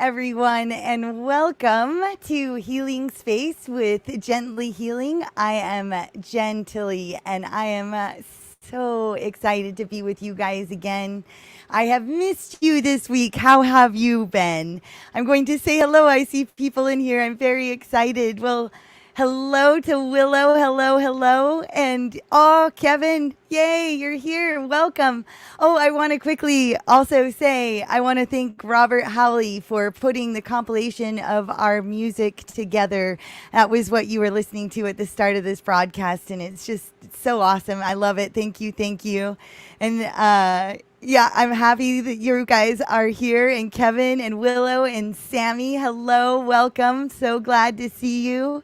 everyone, and welcome to Healing Space with Gently Healing. I am Jen Tilley, and I am so excited to be with you guys again. I have missed you this week. How have you been? I'm going to say hello. I see people in here. I'm very excited. Well, hello to Willow. Hello, hello. And Kevin, yay, you're here. Welcome. Oh, I want to quickly also say I want to thank Robert Howley for putting the compilation of our music together. That was what you were listening to at the start of this broadcast, and it's so awesome. I love it. Thank you. Thank you. And yeah, I'm happy that you guys are here, and Kevin and Willow and Sammy. Hello, welcome. So glad to see you.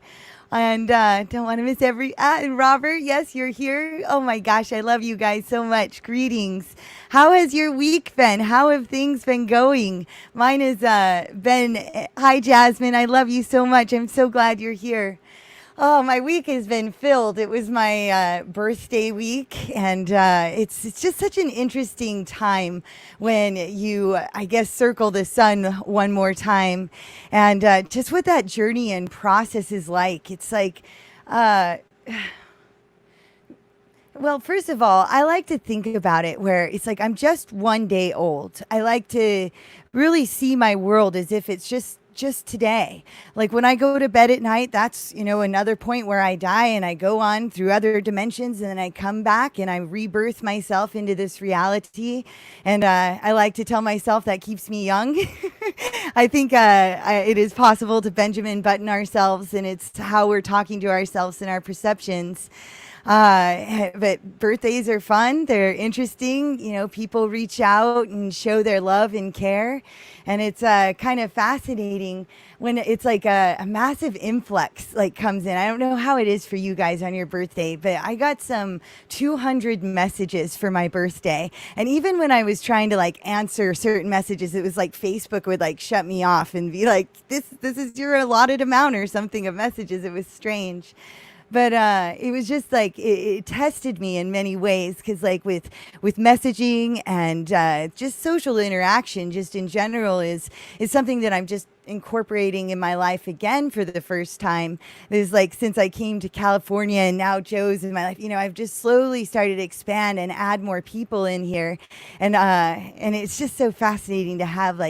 And don't want to miss and Robert, yes, you're here. Oh my gosh, I love you guys so much. Greetings. How has your week been? How have things been going? Mine has been, hi Jasmine, I love you so much. I'm so glad you're here. Oh, my week has been filled. It was my birthday week, and it's just such an interesting time when you, I guess, circle the sun one more time, and just what that journey and process is like. It's like, well, first of all, I like to think about it where it's like I'm just one day old. I like to really see my world as if it's just today. Like when I go to bed at night, that's, another point where I die and I go on through other dimensions, and then I come back and I rebirth myself into this reality. And I like to tell myself that keeps me young. I think it is possible to Benjamin Button ourselves, and it's how we're talking to ourselves and our perceptions. But birthdays are fun. They're interesting. People reach out and show their love and care. And it's kind of fascinating when it's like a massive influx comes in. I don't know how it is for you guys on your birthday, but I got some 200 messages for my birthday. And even when I was trying to answer certain messages, it was like Facebook would shut me off and be like, this is your allotted amount or something of messages. It was strange. But it was just it tested me in many ways, because with messaging and just social interaction, just in general, is something that I'm just incorporating in my life again for the first time. There's since I came to California and now Joe's in my life, I've just slowly started to expand and add more people in here, and it's just so fascinating to have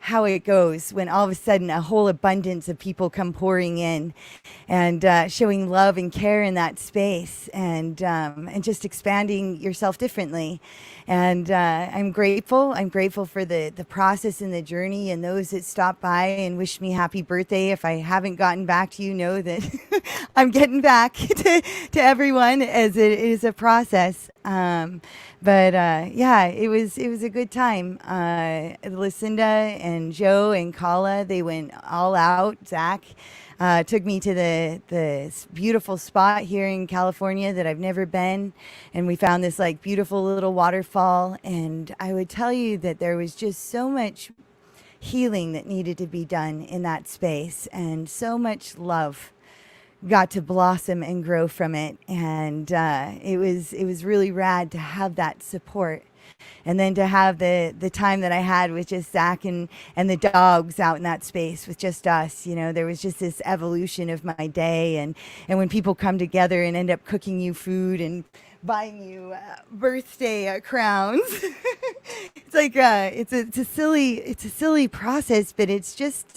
how it goes when all of a sudden a whole abundance of people come pouring in and showing love and care in that space, and just expanding yourself differently. And I'm grateful. I'm grateful for the process and the journey, and those that stop by and wish me happy birthday. If I haven't gotten back to you, know that I'm getting back to everyone, as it is a process. But yeah, it was a good time. Lucinda and Joe and Kala, they went all out. Zach took me to the beautiful spot here in California that I've never been, and we found this beautiful little waterfall. And I would tell you that there was just so much healing that needed to be done in that space, and so much love got to blossom and grow from it. And it was really rad to have that support, and then to have the time that I had with just Zach and the dogs out in that space with just us. There was just this evolution of my day, and when people come together and end up cooking you food and buying you birthday crowns. It's it's a silly process, but it's just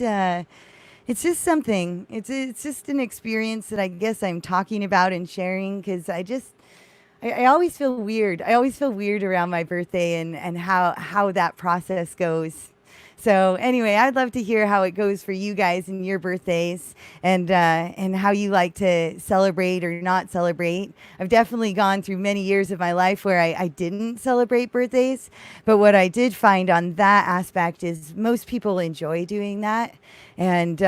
something. It's just an experience that I guess I'm talking about and sharing, because I always feel weird. I always feel weird around my birthday and how that process goes. So anyway, I'd love to hear how it goes for you guys and your birthdays, and how you like to celebrate or not celebrate. I've definitely gone through many years of my life where I didn't celebrate birthdays, but what I did find on that aspect is most people enjoy doing that. And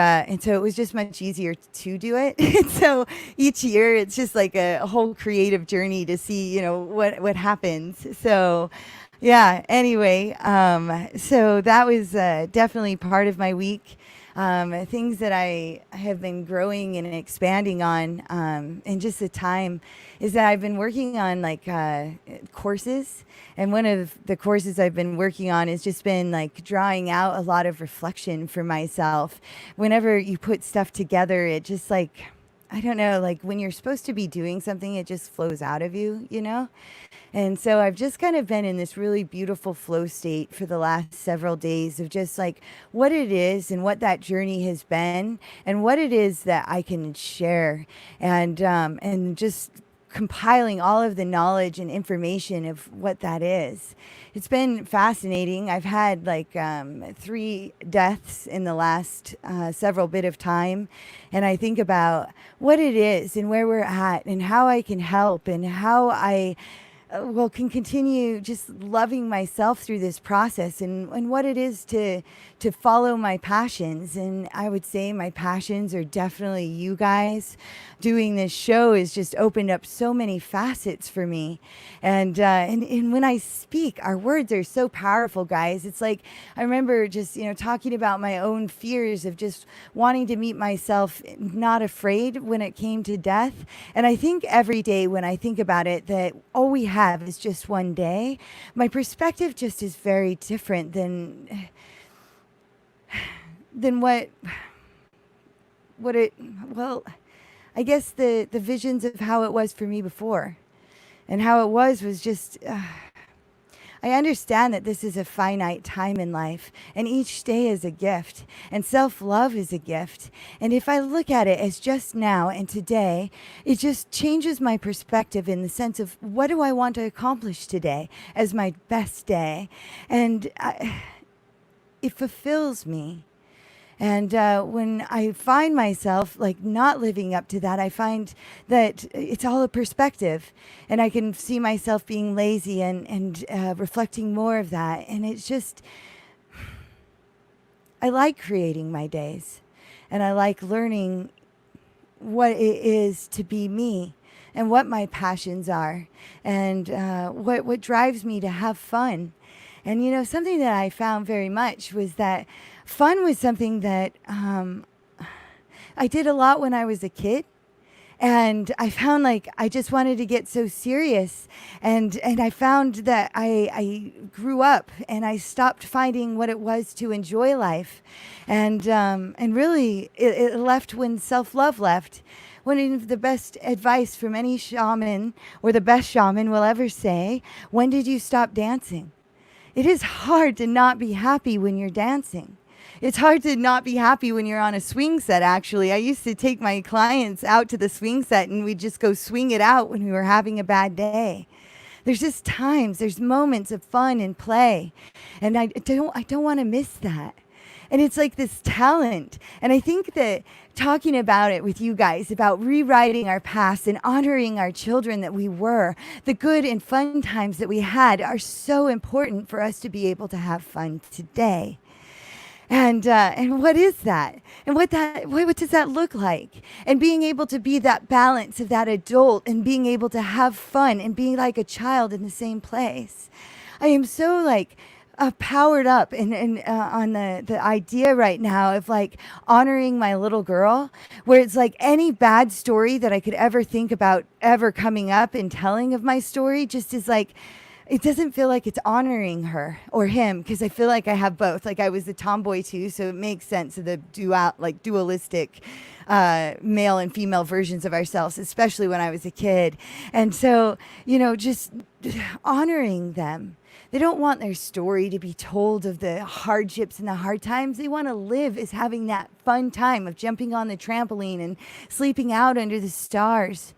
so it was just much easier to do it. So each year it's just a whole creative journey to see, what happens. So yeah, anyway, so that was definitely part of my week. things that I have been growing and expanding on in just the time is that I've been working on like courses. And one of the courses I've been working on has just been like drawing out a lot of reflection for myself. Whenever you put stuff together, it just like, I don't know, like when you're supposed to be doing something, it just flows out of you, you know? And so I've just kind of been in this really beautiful flow state for the last several days of just like what it is and what that journey has been and what it is that I can share and just compiling all of the knowledge and information of what that is. It's been fascinating. I've had like 3 deaths in the last several bit of time. And I think about what it is and where we're at and how I can help and how I can continue just loving myself through this process and what it is to follow my passions. And I would say my passions are definitely you guys. Doing this show has just opened up so many facets for me. And when I speak, our words are so powerful, guys. It's like, I remember just, talking about my own fears of just wanting to meet myself not afraid when it came to death. And I think every day when I think about it, that all we have is just one day, my perspective just is very different than what it, well, I guess the visions of how it was for me before and how it was just, I understand that this is a finite time in life and each day is a gift and self-love is a gift. And if I look at it as just now and today, it just changes my perspective in the sense of what do I want to accomplish today as my best day? And it fulfills me. And when I find myself like not living up to that, I find that it's all a perspective and I can see myself being lazy and reflecting more of that. And it's just, I like creating my days and I like learning what it is to be me and what my passions are and what drives me to have fun. And, something that I found very much was that fun was something that I did a lot when I was a kid. And I found like I just wanted to get so serious. And I found that I grew up and I stopped finding what it was to enjoy life. And really, it left when self-love left. One of the best advice from any shaman or the best shaman will ever say, when did you stop dancing? It is hard to not be happy when you're dancing. It's hard to not be happy when you're on a swing set, actually. I used to take my clients out to the swing set and we'd just go swing it out when we were having a bad day. There's just times, there's moments of fun and play. And I don't want to miss that. And it's like this talent. And I think that talking about it with you guys, about rewriting our past and honoring our children that we were, the good and fun times that we had are so important for us to be able to have fun today. And what is that? And what does that look like? And being able to be that balance of that adult and being able to have fun and being like a child in the same place. I am so like powered up and on the idea right now of like honoring my little girl, where it's like any bad story that I could ever think about ever coming up and telling of my story just is like, it doesn't feel like it's honoring her or him, because I feel like I have both. Like I was a tomboy too, so it makes sense of the dualistic male and female versions of ourselves, especially when I was a kid. And so, just honoring them. They don't want their story to be told of the hardships and the hard times. They want to live as having that fun time of jumping on the trampoline and sleeping out under the stars.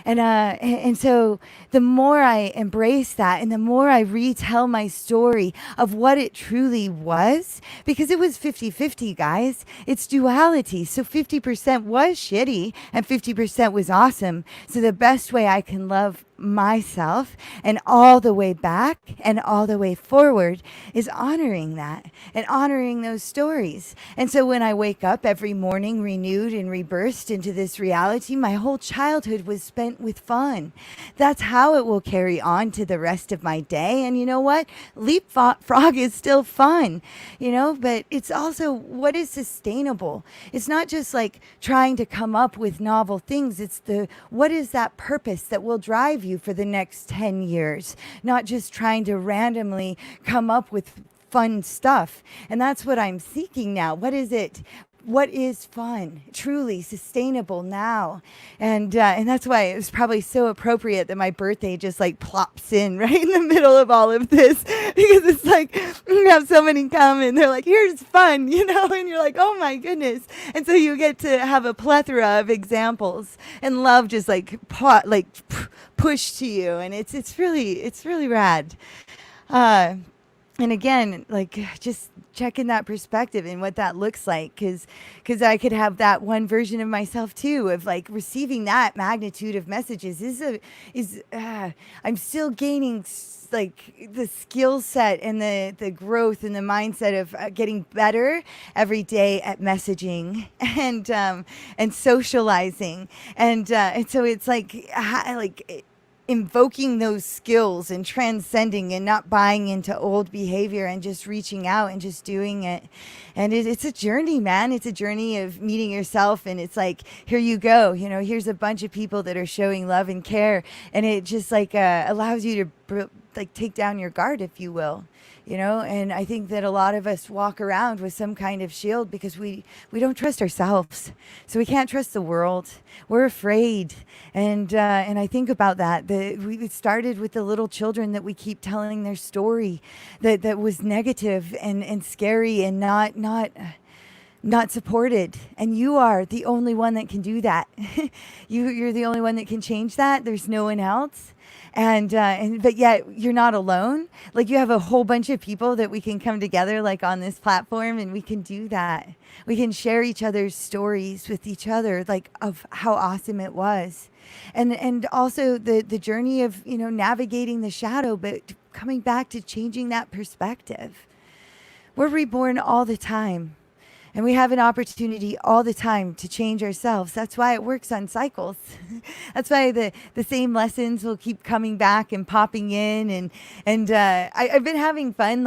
And so the more I embrace that and the more I retell my story of what it truly was, because it was 50-50, guys. It's duality. So 50% was shitty and 50% was awesome. So the best way I can love myself and all the way back and all the way forward is honoring that and honoring those stories. And so when I wake up every morning renewed and rebirthed into this reality, my whole childhood was spent with fun. That's how it will carry on to the rest of my day. And you know what? Leapfrog is still fun, but it's also what is sustainable. It's not just like trying to come up with novel things. It's what is that purpose that will drive you for the next 10 years, not just trying to randomly come up with fun stuff. And that's what I'm seeking now. What is it? What is fun, truly sustainable now? And that's why it was probably so appropriate that my birthday just like plops in right in the middle of all of this, because it's like you have so many come and they're like, here's fun, and you're like, oh my goodness. And so you get to have a plethora of examples, and love just like push to you, and it's really rad. And again, like just checking that perspective and what that looks like, because I could have that one version of myself too, of like receiving that magnitude of messages I'm still gaining like the skill set and the growth and the mindset of getting better every day at messaging and socializing, and so it's like invoking those skills and transcending and not buying into old behavior and just reaching out and just doing it. And it's a journey, man. It's a journey of meeting yourself. And it's like, here you go. Here's a bunch of people that are showing love and care. And it just like allows you to take down your guard, if you will. And I think that a lot of us walk around with some kind of shield because we don't trust ourselves. So we can't trust the world. We're afraid. And I think about that. We started with the little children that we keep telling their story that was negative and scary and not supported. And you are the only one that can do that. You're the only one that can change that. There's no one else. But yet you're not alone. Like you have a whole bunch of people that we can come together like on this platform, and we can do that. We can share each other's stories with each other, like of how awesome it was. And also the journey of, navigating the shadow, but coming back to changing that perspective. We're reborn all the time. And we have an opportunity all the time to change ourselves. That's why it works on cycles. That's why the same lessons will keep coming back and popping in. And I've been having fun,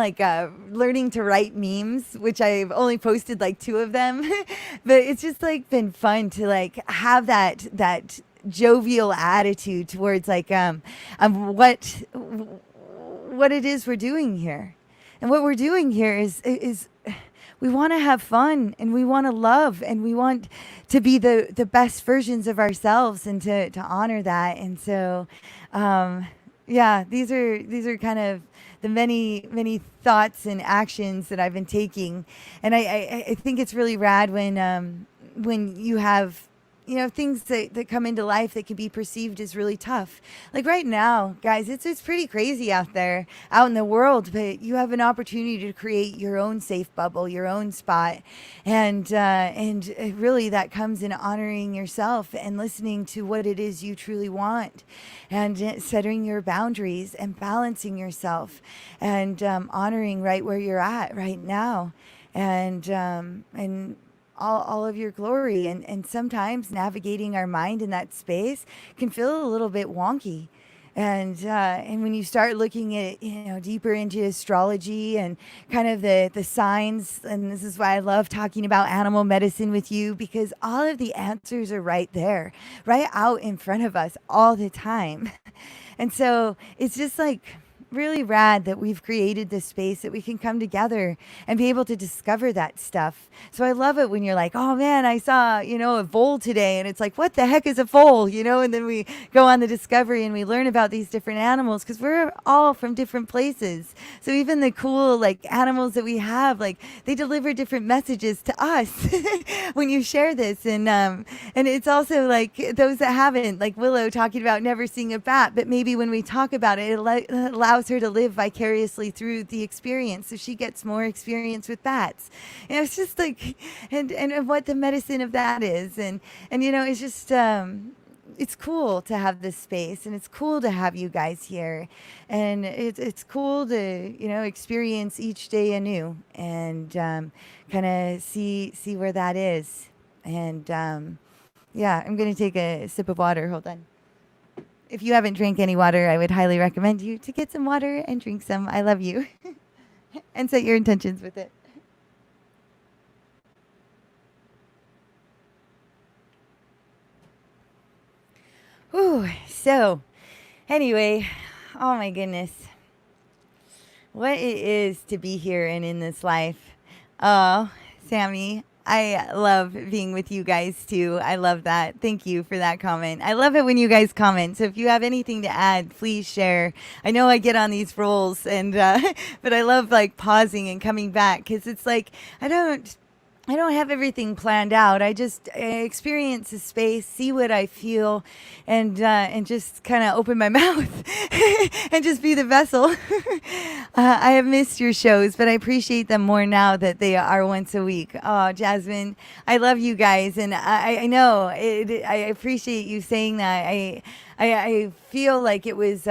learning to write memes, which I've only posted 2 of them. But it's just been fun to have that jovial attitude towards what it is we're doing here. And what we're doing here is we want to have fun, and we want to love, and we want to be the best versions of ourselves, and to honor that. And so, these are kind of the many thoughts and actions that I've been taking. And I think it's really rad when you have things that come into life that can be perceived as really tough. Like right now, guys, it's pretty crazy out there, out in the world, but you have an opportunity to create your own safe bubble, your own spot. And really that comes in honoring yourself and listening to what it is you truly want, and setting your boundaries and balancing yourself, and honoring right where you're at right now. And all of your glory, and sometimes navigating our mind in that space can feel a little bit wonky. And when you start looking at deeper into astrology and kind of the signs, and this is why I love talking about animal medicine with you, because all of the answers are right there, right out in front of us all the time. And so it's just really rad that we've created this space that we can come together and be able to discover that stuff. So I love it when you're like, oh man, I saw, a vole today. And it's like, what the heck is a vole? And then we go on the discovery and we learn about these different animals, because we're all from different places. So even the cool animals that we have, they deliver different messages to us when you share this. And it's also those that haven't, like Willow talking about never seeing a bat, but maybe when we talk about it, it allows her to live vicariously through the experience, so she gets more experience with bats. It's just and what the medicine of that is, and it's just it's cool to have this space, and it's cool to have you guys here, and it's cool to experience each day anew, and kind of see where that is. And I'm gonna take a sip of water. Hold on. if you haven't drank any water, I would highly recommend you to get some water and drink some. I love you. And set your intentions with it. Whew. So, anyway, oh my goodness. What it is to be here and in this life. Oh, Sammy, I love being with you guys too. I love that. Thank you for that comment. I love it when you guys comment. So if you have anything to add, please share. I know I get on these rolls and but I love like pausing and coming back because it's like I don't have everything planned out. I experience the space, see what I feel, and just kind of open my mouth and just be the vessel. I have missed your shows, but I appreciate them more now that they are once a week. Oh, Jasmine, I love you guys, and I know it, I appreciate you saying that. I feel like it was.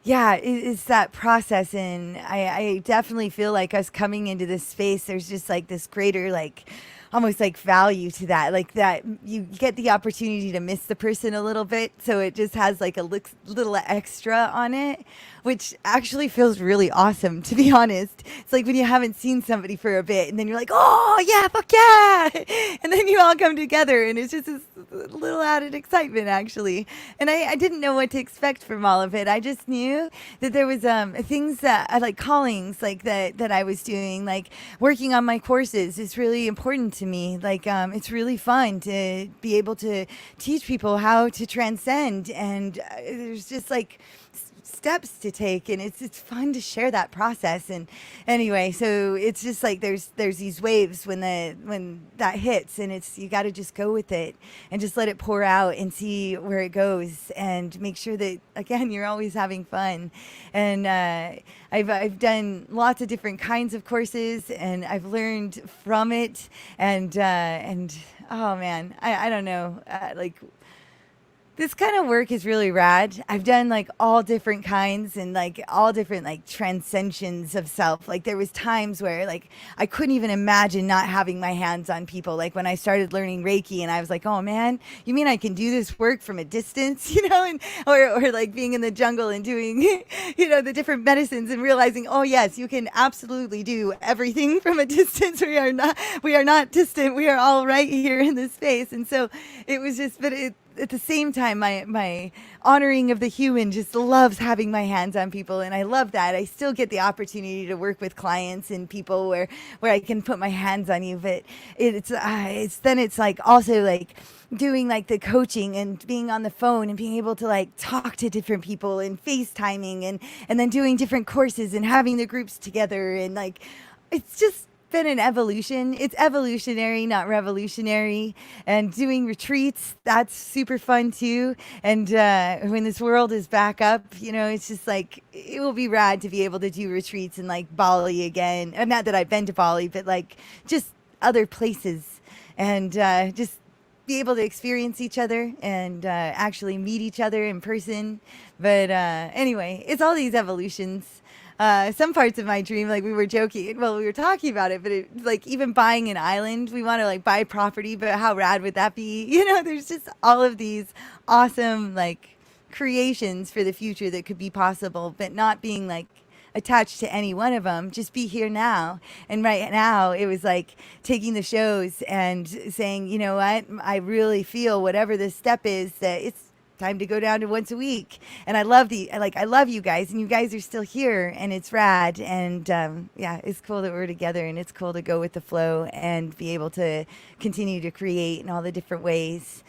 Yeah, it's that process, and I definitely feel like us coming into this space, there's just like this greater, like almost like value to that, like that you get the opportunity to miss the person a little bit, so it just has like a little extra on it, which actually feels really awesome, to be honest. It's like when you haven't seen somebody for a bit, and then you're like, oh yeah, fuck yeah, and then you all come together, and it's just this little added excitement, actually. And I didn't know what to expect from all of it. I just knew that there was things that I like, callings like that I was doing, like working on my courses is really important to me. Like it's really fun to be able to teach people how to transcend, and there's just like steps to take, and it's fun to share that process. And anyway, so it's just like there's these waves when that hits, and it's you got to just go with it and just let it pour out and see where it goes, and make sure that again you're always having fun. And I've done lots of different kinds of courses, and I've learned from it, and oh man, I don't know, like this kind of work is really rad. I've done like all different kinds and like all different like transcensions of self. Like there was times where like I couldn't even imagine not having my hands on people. Like when I started learning Reiki, and I was like, oh man, you mean I can do this work from a distance, you know? And or like being in the jungle and doing you know, the different medicines, and realizing, oh yes, you can absolutely do everything from a distance. We are not distant. We are all right here in this space. And so it was just, but it, at the same time, my honoring of the human just loves having my hands on people, and I love that. I still get the opportunity to work with clients and people where I can put my hands on you, but it's then it's like also like doing like the coaching and being on the phone and being able to like talk to different people and FaceTiming and then doing different courses and having the groups together, and like it's just been an evolution. It's evolutionary, not revolutionary. And doing retreats, that's super fun too. And when this world is back up, you know, it's just like, it will be rad to be able to do retreats in like Bali again. Not that I've been to Bali, but like just other places, and just be able to experience each other and actually meet each other in person. But anyway, it's all these evolutions. Some parts of my dream, like we were joking, well, we were talking about it, but it, like even buying an island, we want to like buy property, but how rad would that be? You know, there's just all of these awesome like creations for the future that could be possible, but not being like attached to any one of them, just be here now. And right now it was like taking the shows and saying, you know what, I really feel whatever this step is, that it's time to go down to once a week. And I love you guys, and you guys are still here, and it's rad. And yeah, it's cool that we're together, and it's cool to go with the flow and be able to continue to create in all the different ways.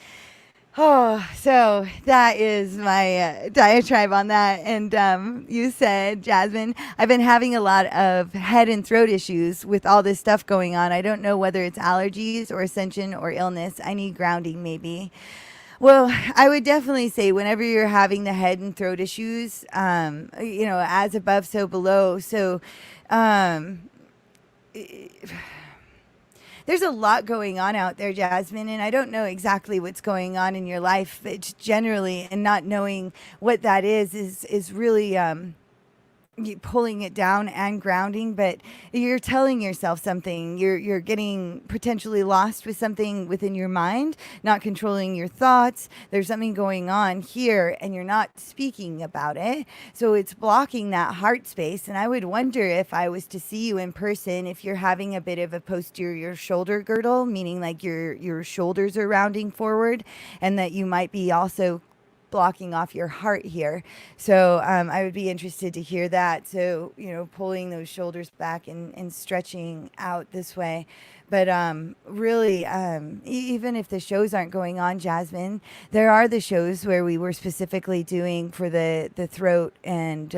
Oh, so that is my diatribe on that. And you said, Jasmine, I've been having a lot of head and throat issues with all this stuff going on. I don't know whether it's allergies or ascension or illness. I need grounding maybe. Well, I would definitely say whenever you're having the head and throat issues, you know, as above, so below. So there's a lot going on out there, Jasmine, and I don't know exactly what's going on in your life, but generally, and not knowing what that is really pulling it down and grounding, but you're telling yourself something. You're getting potentially lost with something within your mind, not controlling your thoughts. There's something going on here and you're not speaking about it. So it's blocking that heart space. And I would wonder, if I was to see you in person, if you're having a bit of a posterior shoulder girdle, meaning like your shoulders are rounding forward, and that you might be also blocking off your heart here. So I would be interested to hear that. So, pulling those shoulders back and stretching out this way. But really, even if the shows aren't going on, Jasmine, there are the shows where we were specifically doing for the throat and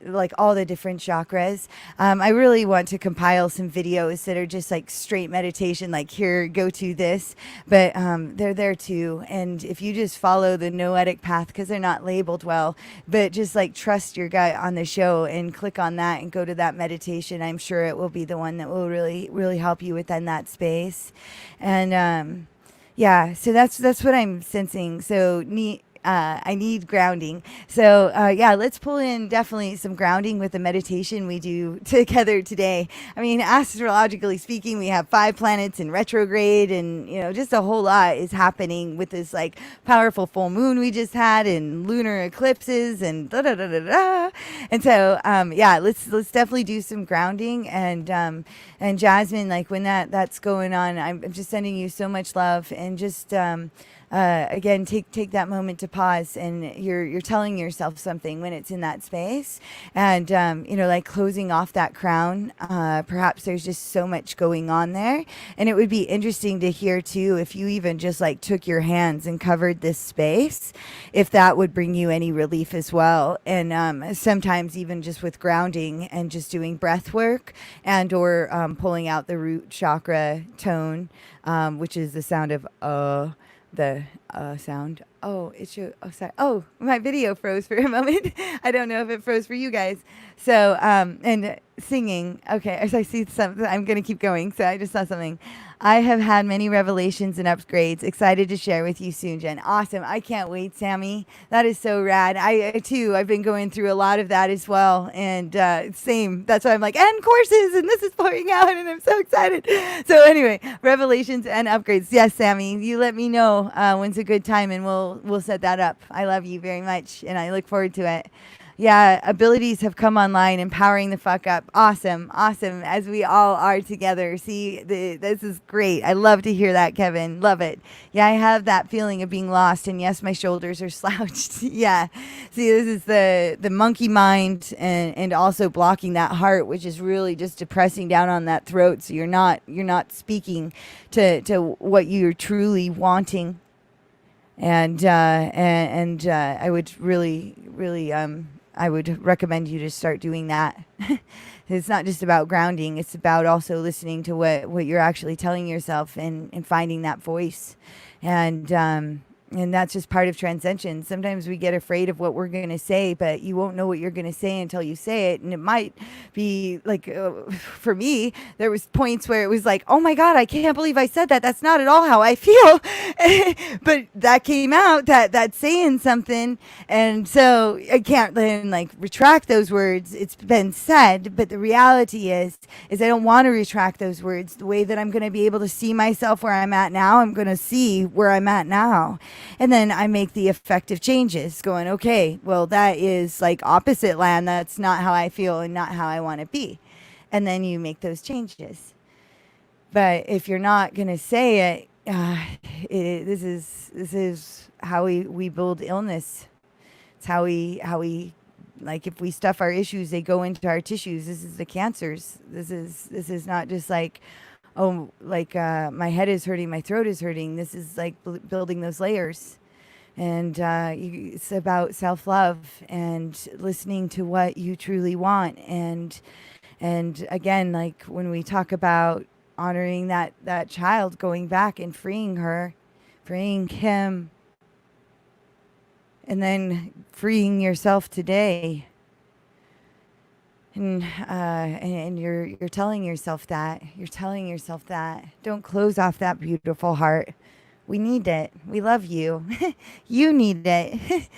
like all the different chakras. I really want to compile some videos that are just like straight meditation, like here, go to this. But they're there too. And if you just follow the noetic path, because they're not labeled well, but just like trust your gut on the show and click on that and go to that meditation, I'm sure it will be the one that will really help you within that space. And yeah, so that's what I'm sensing. So I need grounding. So yeah, let's pull in definitely some grounding with the meditation we do together today. I mean, astrologically speaking, we have 5 planets in retrograde, and just a whole lot is happening with this like powerful full moon we just had, and lunar eclipses, and da da da da da. And so yeah, let's definitely do some grounding. And Jasmine, like when that's going on, I'm just sending you so much love, and just again, take that moment to pause, and you're telling yourself something when it's in that space, and like closing off that crown. Perhaps there's just so much going on there, and it would be interesting to hear too, if you even just like took your hands and covered this space, if that would bring you any relief as well. And sometimes even just with grounding and just doing breath work, and or pulling out the root chakra tone, which is the sound of the sound. Oh, it should. Oh, sorry. Oh, my video froze for a moment. I don't know if it froze for you guys. So, and singing. Okay, as I see something, I'm going to keep going. So I just saw something. I have had many revelations and upgrades. Excited to share with you soon, Jen. Awesome. I can't wait, Sammy. That is so rad. I too, I've been going through a lot of that as well. And same. That's why I'm like, and courses, and this is pouring out, and I'm so excited. So anyway, revelations and upgrades. Yes, Sammy, you let me know when's a good time, and we'll set that up. I love you very much, and I look forward to it. Yeah, abilities have come online, empowering the fuck up. Awesome, as we all are together. See, this is great. I love to hear that, Kevin. Love it. Yeah, I have that feeling of being lost, and yes, my shoulders are slouched. Yeah. See, this is the monkey mind, and also blocking that heart, which is really just depressing down on that throat. So you're not speaking to what you're truly wanting. And I would really I would recommend you to start doing that. It's not just about grounding. It's about also listening to what you're actually telling yourself, and finding that voice. And that's just part of transcension. Sometimes we get afraid of what we're going to say, but you won't know what you're going to say until you say it. And it might be like, for me, there was points where it was like, oh my God, I can't believe I said that. That's not at all how I feel. But that came out, that's saying something. And so I can't then like retract those words. It's been said, but the reality is I don't want to retract those words. The way that I'm going to be able to see myself where I'm at now, I'm going to see where I'm at now. And then I make the effective changes, going, okay, well, that is like opposite land. That's not how I feel and not how I want to be. And then you make those changes. But if you're not going to say it, this is how we build illness. It's how we like, if we stuff our issues, they go into our tissues. This is the cancers. This is not just like, oh, like my head is hurting, my throat is hurting. This is like building those layers. And it's about self-love and listening to what you truly want. And again, like when we talk about honoring that child, going back and freeing her, freeing him, and then freeing yourself today. And you're telling yourself that. You're telling yourself that. Don't close off that beautiful heart. We need it. We love you. You need it.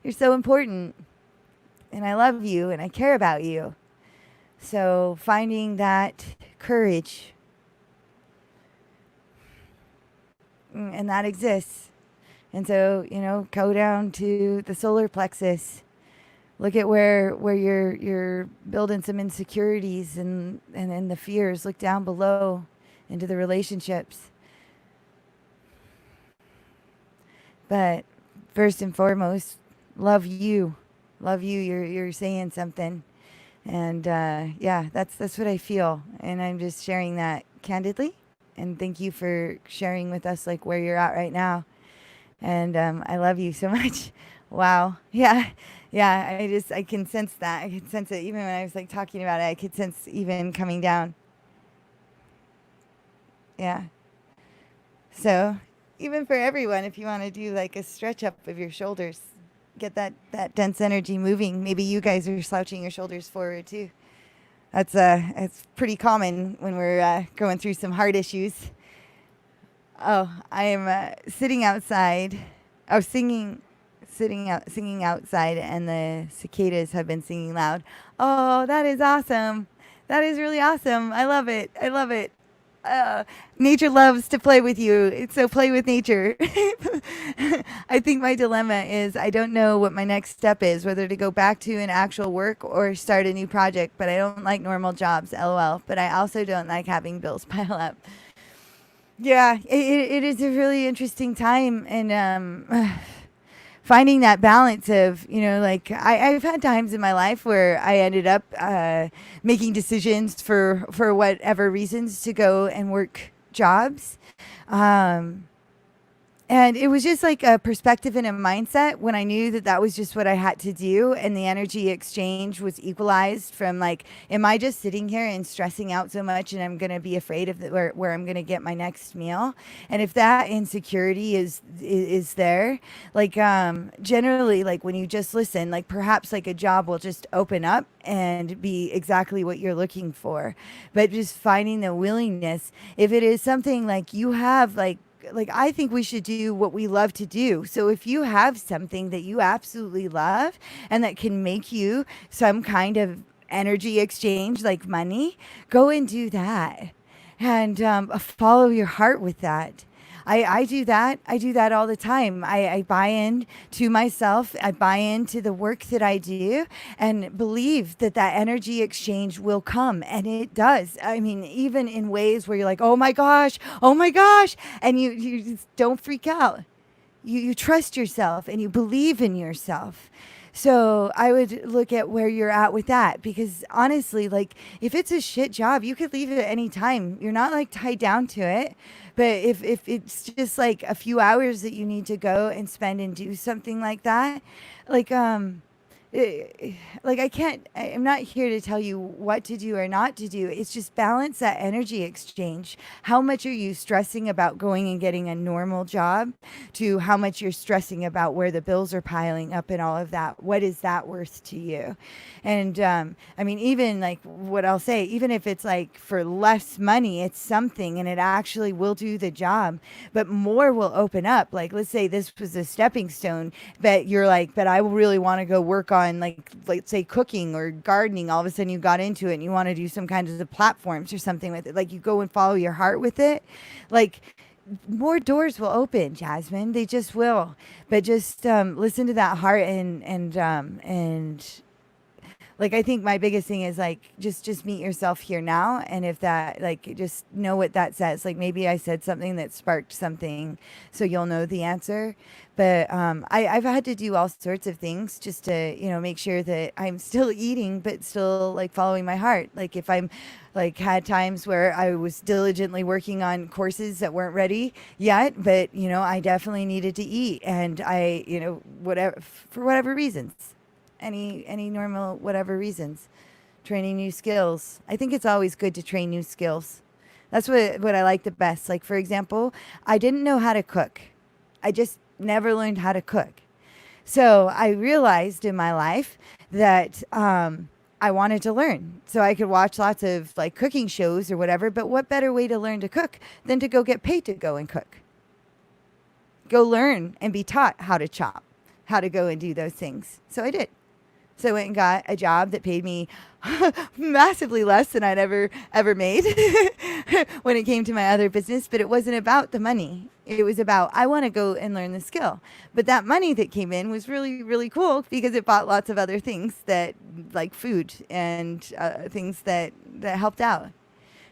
You're so important. and I love you and I care about you. So finding that courage, and that exists. And so, go down to the solar plexus. Look at where you're building some insecurities and the fears. Look down below into the relationships. But first and foremost, love you. Love you. You're saying something. And yeah, that's what I feel. And I'm just sharing that candidly. And thank you for sharing with us like where you're at right now. And I love you so much. Wow. Yeah. Yeah. I can sense that. I can sense it. Even when I was like talking about it, I could sense even coming down. Yeah. So even for everyone, if you want to do like a stretch up of your shoulders, get that dense energy moving. Maybe you guys are slouching your shoulders forward too. That's it's pretty common when we're going through some heart issues. Oh, I am sitting outside. Oh, singing outside, and the cicadas have been singing loud. Oh, that is awesome. That is really awesome. I love it. I love it. Nature loves to play with you. So play with nature. I think my dilemma is I don't know what my next step is, whether to go back to an actual work or start a new project, but I don't like normal jobs, LOL. But I also don't like having bills pile up. Yeah, it is a really interesting time, and finding that balance of, like I've had times in my life where I ended up making decisions for whatever reasons to go and work jobs. And it was just like a perspective and a mindset when I knew that was just what I had to do. And the energy exchange was equalized from like, am I just sitting here and stressing out so much and I'm going to be afraid of where I'm going to get my next meal? And if that insecurity is there, like generally, like when you just listen, like perhaps like a job will just open up and be exactly what you're looking for. But just finding the willingness, if it is something like you have like I think we should do what we love to do. So if you have something that you absolutely love and that can make you some kind of energy exchange like money, go and do that, and follow your heart with that. I do that. I do that all the time. I buy in to myself. I buy into the work that I do and believe that energy exchange will come. And it does. I mean, even in ways where you're like, oh my gosh. And you just don't freak out. You trust yourself and you believe in yourself. So I would look at where you're at with that, because honestly, like if it's a shit job, you could leave it at any time. You're not like tied down to it. But if it's just like a few hours that you need to go and spend and do something like that, like like I'm not here to tell you what to do or not to do. It's just balance that energy exchange. How much are you stressing about going and getting a normal job to how much you're stressing about where the bills are piling up and all of that? What is that worth to you? And I mean, even like what I'll say, even if it's like for less money, it's something and it actually will do the job, but more will open up. Like, let's say this was a stepping stone, but you're like, but I really want to go work on like say cooking or gardening. All of a sudden you got into it and you want to do some kinds of platforms or something with it. Like you go and follow your heart with it. Like more doors will open, Jasmine. They just will. But just listen to that heart and like, I think my biggest thing is like, just meet yourself here now. And if that, like, just know what that says. Like maybe I said something that sparked something so you'll know the answer. But I've had to do all sorts of things just to, make sure that I'm still eating, but still like following my heart. Like if I'm like had times where I was diligently working on courses that weren't ready yet, but, I definitely needed to eat. And I, whatever, for whatever reasons. Any normal whatever reasons, training new skills. I think it's always good to train new skills. That's what I like the best. Like for example, I didn't know how to cook. I just never learned how to cook. So I realized in my life that I wanted to learn. So I could watch lots of like cooking shows or whatever, but what better way to learn to cook than to go get paid to go and cook? Go learn and be taught how to chop, how to go and do those things. So I did. So I went and got a job that paid me massively less than I'd ever made when it came to my other business. But it wasn't about the money. It was about, I want to go and learn the skill. But that money that came in was really, really cool because it bought lots of other things that, like food and things that helped out.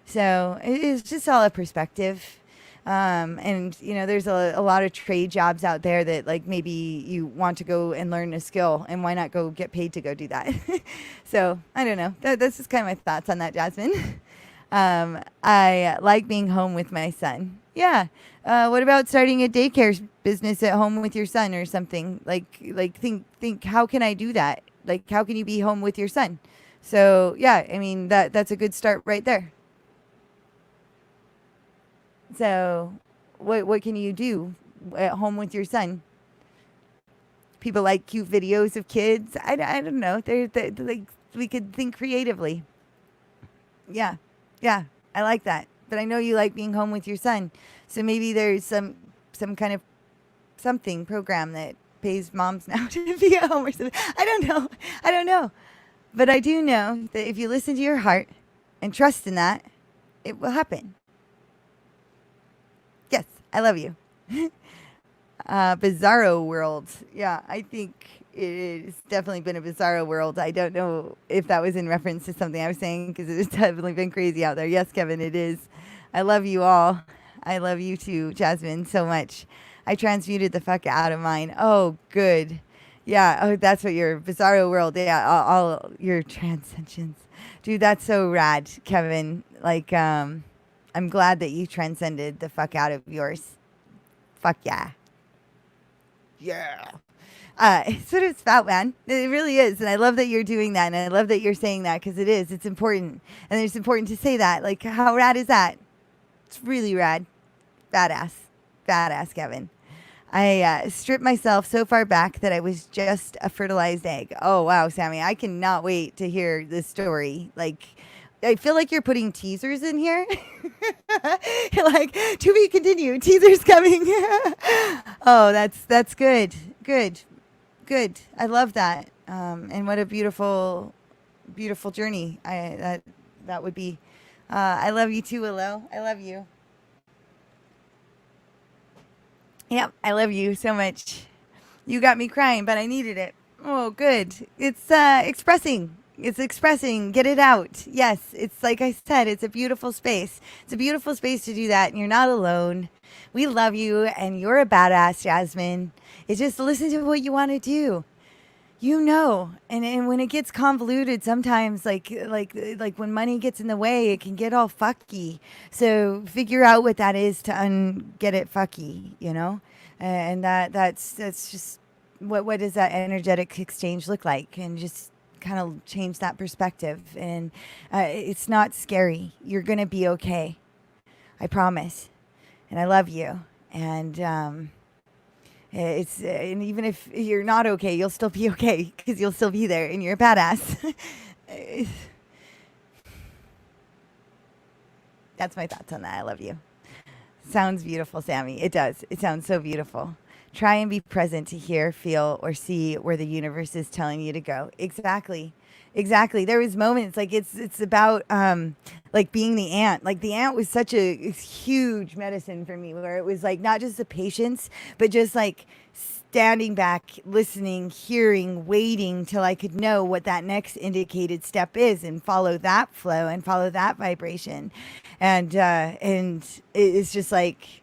So it's just all a perspective. And there's a lot of trade jobs out there that like maybe you want to go and learn a skill, and why not go get paid to go do that? So I don't know. That's just kind of my thoughts on that, Jasmine. I like being home with my son. Yeah. What about starting a daycare business at home with your son or something? Like think how can I do that? Like how can you be home with your son? So yeah, I mean that's a good start right there. So, what can you do at home with your son? People like cute videos of kids. I don't know. They're like we could think creatively. Yeah, yeah, I like that. But I know you like being home with your son. So maybe there's some kind of something program that pays moms now to be at home or something. I don't know. I don't know. But I do know that if you listen to your heart and trust in that, it will happen. Yes, I love you. Bizarro world. Yeah, I think it's definitely been a bizarro world. I don't know if that was in reference to something I was saying because it's definitely been crazy out there. Yes, Kevin, it is. I love you all. I love you too, Jasmine, so much. I transmuted the fuck out of mine. Oh, good. Yeah, oh, that's what your bizarro world. Yeah, all your transcensions. Dude, that's so rad, Kevin. Like, I'm glad that you transcended the fuck out of yours. Fuck yeah. Yeah. It's what it's about, man. It really is. And I love that you're doing that. And I love that you're saying that because it is. It's important. And it's important to say that. Like, how rad is that? It's really rad. Badass. Badass, Kevin. I stripped myself so far back that I was just a fertilized egg. Oh, wow, Sammy. I cannot wait to hear this story. Like, I feel like you're putting teasers in here. Like, to be continued. Teasers coming. Oh, that's good. Good. Good. I love that. And what a beautiful, beautiful journey. That would be. I love you too, Willow. I love you. Yep, I love you so much. You got me crying, but I needed it. Oh, good. It's expressing. It's expressing. Get it out. Yes, it's like I said, it's a beautiful space. It's a beautiful space to do that, and you're not alone. We love you, and you're a badass, Jasmine. It's just listen to what you want to do. You know, and when it gets convoluted, sometimes like when money gets in the way, it can get all fucky. So figure out what that is to get it fucky, you know, and that's just what does that energetic exchange look like, and just kind of change that perspective. And it's not scary. You're gonna be okay. I promise. And I love you. And and even if you're not okay, you'll still be okay because you'll still be there and you're a badass. That's my thoughts on that. I love you. Sounds beautiful, Sammy. It does. It sounds so beautiful. Try and be present to hear, feel, or see where the universe is telling you to go. Exactly. Exactly. There was moments like it's about like being the ant. Like the ant was such a huge medicine for me, where it was like not just the patience, but just like standing back, listening, hearing, waiting till I could know what that next indicated step is, and follow that flow and follow that vibration. And it's just like,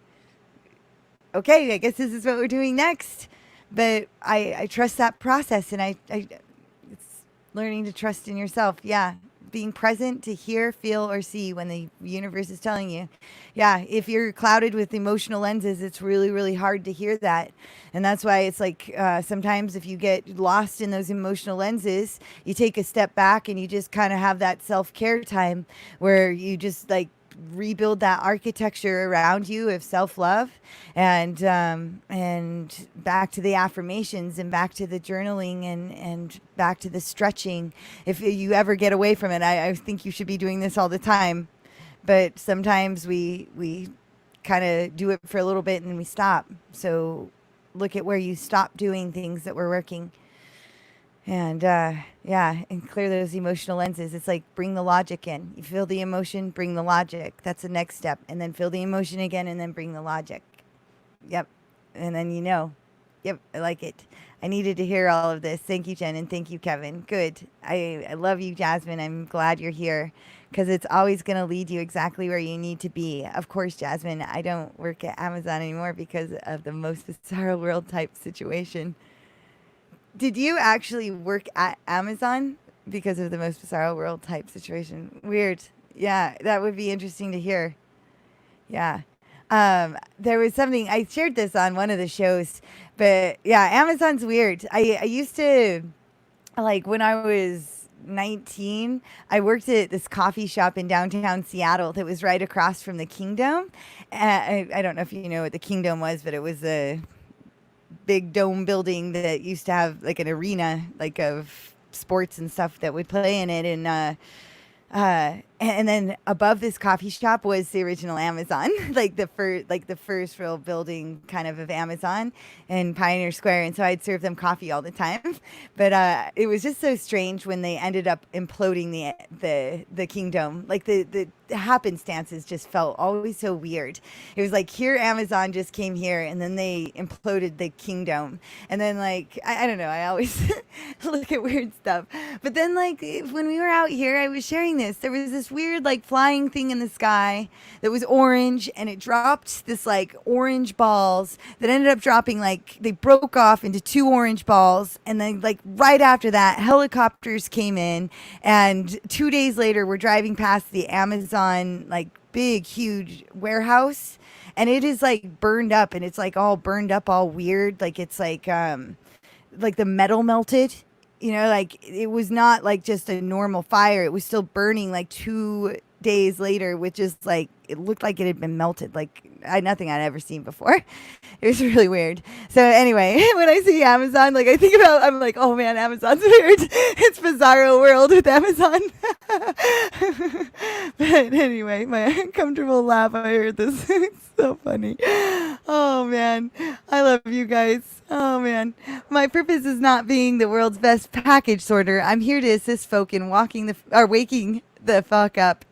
okay, I guess this is what we're doing next. But I trust that process, and I it's learning to trust in yourself. Yeah. Being present to hear, feel, or see when the universe is telling you. Yeah. If you're clouded with emotional lenses, it's really, really hard to hear that. And that's why it's like sometimes if you get lost in those emotional lenses, you take a step back and you just kind of have that self-care time where you just like rebuild that architecture around you of self-love, and back to the affirmations, and back to the journaling, and back to the stretching. If you ever get away from it, I think you should be doing this all the time, but sometimes we kind of do it for a little bit and then we stop. So look at where you stop doing things that were working. And Yeah, and clear those emotional lenses. It's like bring the logic in. You feel the emotion, bring the logic. That's the next step. And then feel the emotion again and then bring the logic. Yep. And then you know. Yep, I like it. I needed to hear all of this. Thank you, Jen, and thank you, Kevin. Good. I love you, Jasmine. I'm glad you're here because it's always going to lead you exactly where you need to be. Of course, Jasmine, I don't work at Amazon anymore because of the most bizarre world type situation. Did you actually work at Amazon because of the most bizarre world type situation? Weird. Yeah, that would be interesting to hear. Yeah. There was something I shared this on one of the shows, but yeah, Amazon's weird. I used to like when I was 19, I worked at this coffee shop in downtown Seattle that was right across from the Kingdom. I don't know if you know what the Kingdom was, but it was a big dome building that used to have like an arena like of sports and stuff that would play in it. And then above this coffee shop was the original Amazon, like the first real building kind of Amazon in Pioneer Square. And so I'd serve them coffee all the time. But it was just so strange when they ended up imploding the Kingdom. Like the happenstances just felt always so weird. It was like here Amazon just came here and then they imploded the Kingdom. And then like I don't know, I always look at weird stuff. But then like when we were out here, I was sharing this. There was this weird like flying thing in the sky that was orange and it dropped this like orange balls that ended up dropping like they broke off into two orange balls, and then like right after that helicopters came in, and 2 days later we're driving past the Amazon like big huge warehouse, and it is like burned up, and it's like all burned up all weird, like it's like the metal melted. You know, like it was not like just a normal fire. It was still burning like 2 days later, which is like, it looked like it had been melted. Like nothing I'd ever seen before. It was really weird. So anyway, when I see Amazon, like I think about, I'm like, oh man, Amazon's weird. It's bizarro world with Amazon. But anyway, my uncomfortable laugh, I heard this. It's so funny. Oh man, I love you guys. Oh man, my purpose is not being the world's best package sorter. I'm here to assist folk in waking the fuck up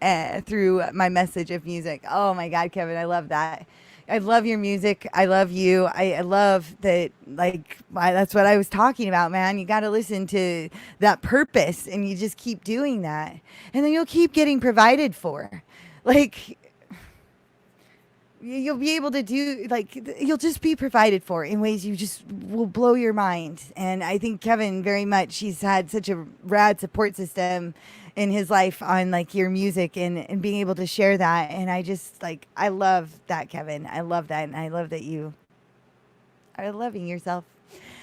through my message of music. Oh my God, Kevin, I love that. I love your music. I love you. I love that. Like that's what I was talking about, man. You got to listen to that purpose, and you just keep doing that, and then you'll keep getting provided for. Like you'll be able to do, like you'll just be provided for in ways you just will blow your mind. And I think Kevin very much, he's had such a rad support system in his life on like your music and being able to share that. And I just like, I love that, Kevin. I love that. And I love that you are loving yourself.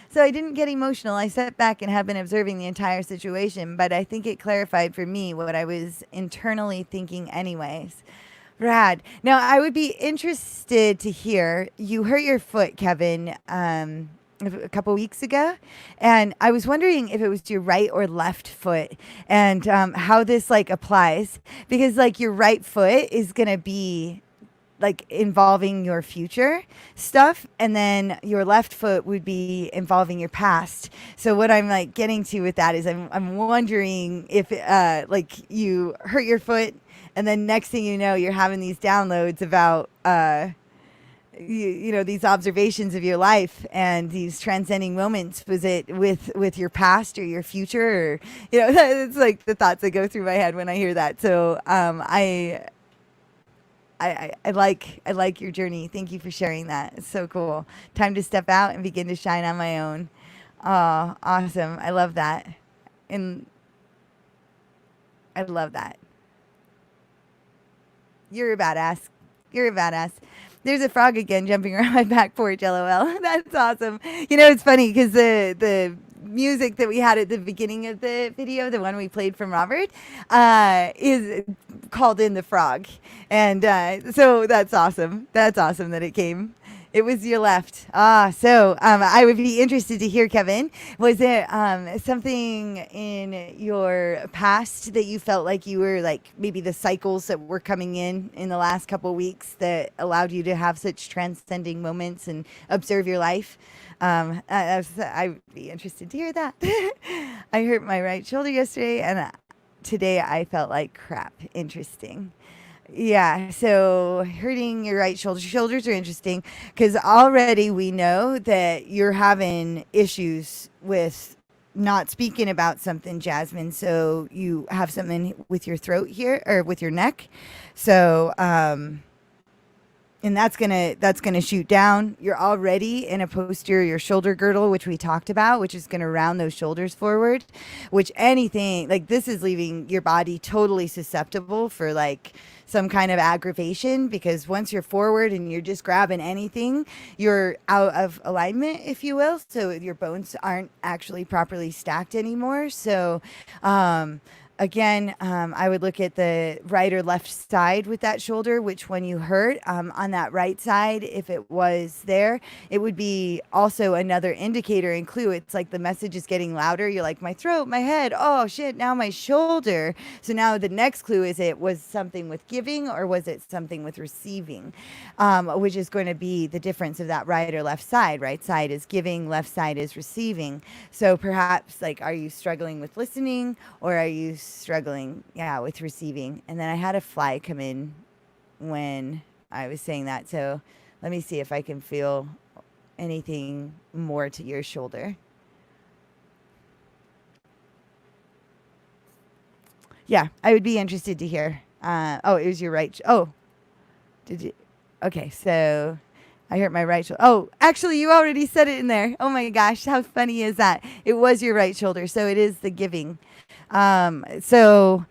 So I didn't get emotional. I sat back and have been observing the entire situation, but I think it clarified for me what I was internally thinking anyways. Rad. Now, I would be interested to hear, you hurt your foot, Kevin, a couple weeks ago, and I was wondering if it was your right or left foot, and how this like applies, because like your right foot is going to be like involving your future stuff, and then your left foot would be involving your past. So what I'm like getting to with that is I'm wondering if like you hurt your foot, and then next thing you know, you're having these downloads about, you know, these observations of your life and these transcending moments. Was it with your past or your future? Or, you know, it's like the thoughts that go through my head when I hear that. So I like your journey. Thank you for sharing that. It's so cool. Time to step out and begin to shine on my own. Oh, awesome. I love that. And I love that. You're a badass. You're a badass. There's a frog again jumping around my back porch, LOL. That's awesome. You know, it's funny because the music that we had at the beginning of the video, the one we played from Robert, is called In the Frog. And so that's awesome. That's awesome that it came It was your left. I would be interested to hear, Kevin. Was it something in your past that you felt like you were like maybe the cycles that were coming in the last couple of weeks that allowed you to have such transcending moments and observe your life? I would be interested to hear that. I hurt my right shoulder yesterday, and today I felt like crap. Interesting. Yeah, so hurting your right shoulder. Shoulders are interesting because already we know that you're having issues with not speaking about something, Jasmine. So you have something with your throat here or with your neck. So, and that's gonna shoot down. You're already in a posterior shoulder girdle, which we talked about, which is gonna round those shoulders forward. Which anything like this is leaving your body totally susceptible for like some kind of aggravation because once you're forward and you're just grabbing anything, you're out of alignment, if you will. So your bones aren't actually properly stacked anymore. So, again, I would look at the right or left side with that shoulder, which one you hurt. On that right side, if it was there, it would be also another indicator and clue. It's like the message is getting louder. You're like, my throat, my head, oh shit, now my shoulder. So now the next clue is it was something with giving or was it something with receiving, which is going to be the difference of that right or left side. Right side is giving, left side is receiving. So perhaps like, are you struggling with listening or are you struggling, yeah, with receiving? And then I had a fly come in when I was saying that. So let me see if I can feel anything more to your shoulder. Yeah, I would be interested to hear. Oh, it was your right. Did you? Okay, so I hurt my right shoulder. Oh, actually, you already said it in there. Oh my gosh, how funny is that? It was your right shoulder, so it is the giving. So,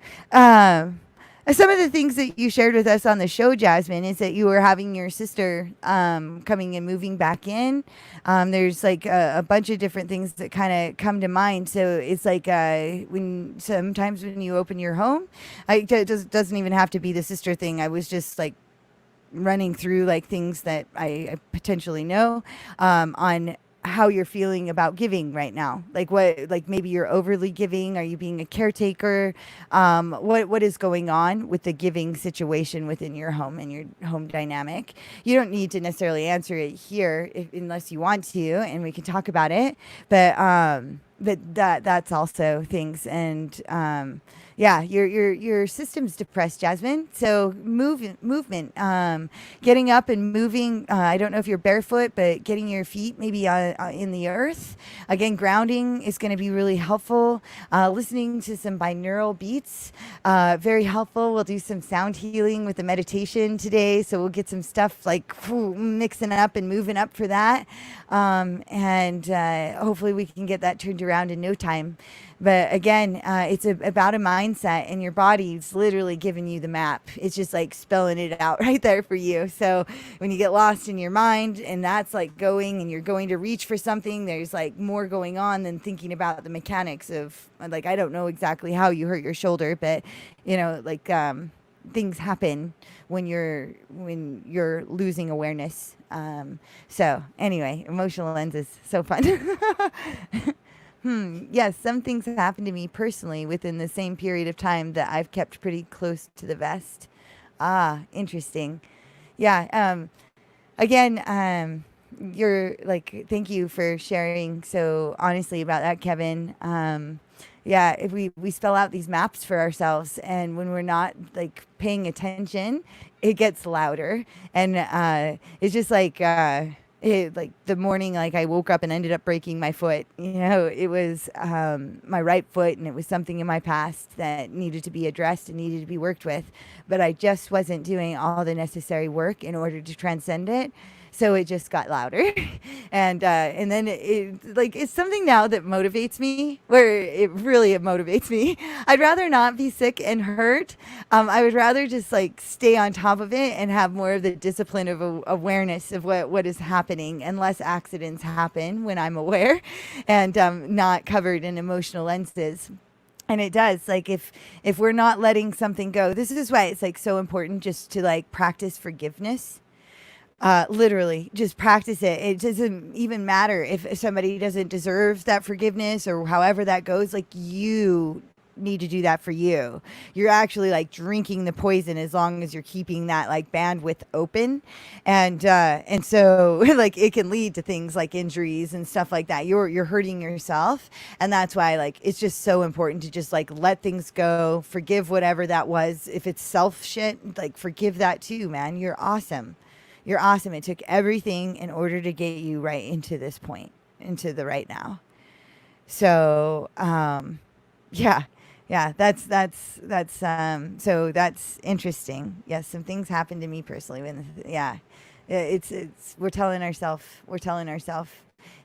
some of the things that you shared with us on the show, Jasmine, is that you were having your sister coming and moving back in. There's like a bunch of different things that kind of come to mind. So it's like when sometimes when you open your home, it doesn't even have to be the sister thing. I was just like running through like things that I potentially know on how you're feeling about giving right now. Like what, like maybe you're overly giving. Are you being a caretaker? What is going on with the giving situation within your home and your home dynamic? You don't need to necessarily answer it here unless you want to, and we can talk about it. But that's also things. And yeah, your system's depressed, Jasmine. So movement, getting up and moving. I don't know if you're barefoot, but getting your feet maybe in the earth. Again, grounding is going to be really helpful. Listening to some binaural beats, very helpful. We'll do some sound healing with the meditation today. So we'll get some stuff like mixing up and moving up for that. And hopefully we can get that turned around in no time. But again, it's about a mindset, and your body's literally giving you the map. It's just like spelling it out right there for you. So when you get lost in your mind and that's like going and you're going to reach for something, there's like more going on than thinking about the mechanics of like, I don't know exactly how you hurt your shoulder, but you know, like things happen when you're losing awareness. So anyway, emotional lens is so fun. Yes, some things have happened to me personally within the same period of time that I've kept pretty close to the vest. Ah, interesting. Yeah. You're like, thank you for sharing so honestly about that, Kevin. Yeah, if we spell out these maps for ourselves, and when we're not like paying attention, it gets louder, and it's just like. Like the morning, like I woke up and ended up breaking my foot. You know, it was my right foot, and it was something in my past that needed to be addressed and needed to be worked with. But I just wasn't doing all the necessary work in order to transcend it. So it just got louder, and then it like it's something now that motivates me. Where it motivates me. I'd rather not be sick and hurt. I would rather just like stay on top of it and have more of the discipline of awareness of what is happening, and less accidents happen when I'm aware, and not covered in emotional lenses. And it does, like if we're not letting something go, this is why it's like so important just to like practice forgiveness. Literally, just practice it. It doesn't even matter if somebody doesn't deserve that forgiveness or however that goes. Like, you need to do that for you. You're actually like drinking the poison as long as you're keeping that like bandwidth open, and so like it can lead to things like injuries and stuff like that. You're hurting yourself, and that's why like it's just so important to just like let things go, forgive whatever that was. If it's self shit, like forgive that too, man. You're awesome. You're awesome. It took everything in order to get you right into this point, into the right now. So, yeah, yeah, so that's interesting. Yes, some things happened to me personally yeah, we're telling ourselves,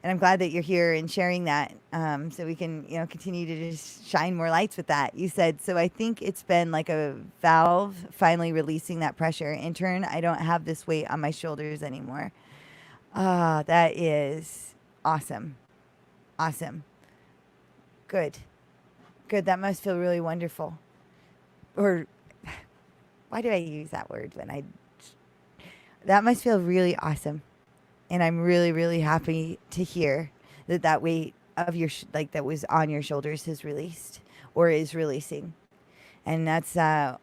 and I'm glad that you're here and sharing that, so we can, continue to just shine more lights with that. You said, so I think it's been like a valve finally releasing that pressure. In turn, I don't have this weight on my shoulders anymore. Ah, that is awesome. Awesome. Good. Good. That must feel really wonderful. Or why do I use that word that must feel really awesome. And I'm really, really happy to hear that weight of that was on your shoulders has released or is releasing. And that's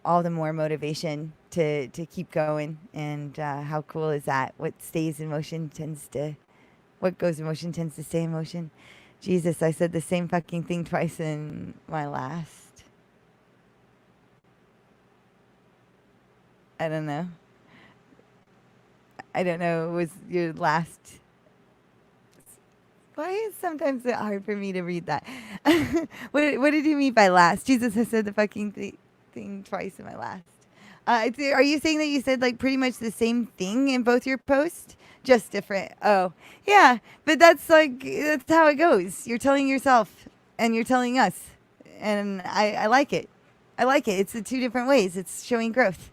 all the more motivation to keep going. And how cool is that? What goes in motion tends to stay in motion. Jesus, I said the same fucking thing twice in my last. I don't know. It was your last. Why is sometimes it hard for me to read that? What did you mean by last? Jesus, I said the fucking thing twice in my last. Are you saying that you said like pretty much the same thing in both your posts? Just different. Oh, yeah. But that's how it goes. You're telling yourself and you're telling us. And I like it. I like it. It's the two different ways. It's showing growth.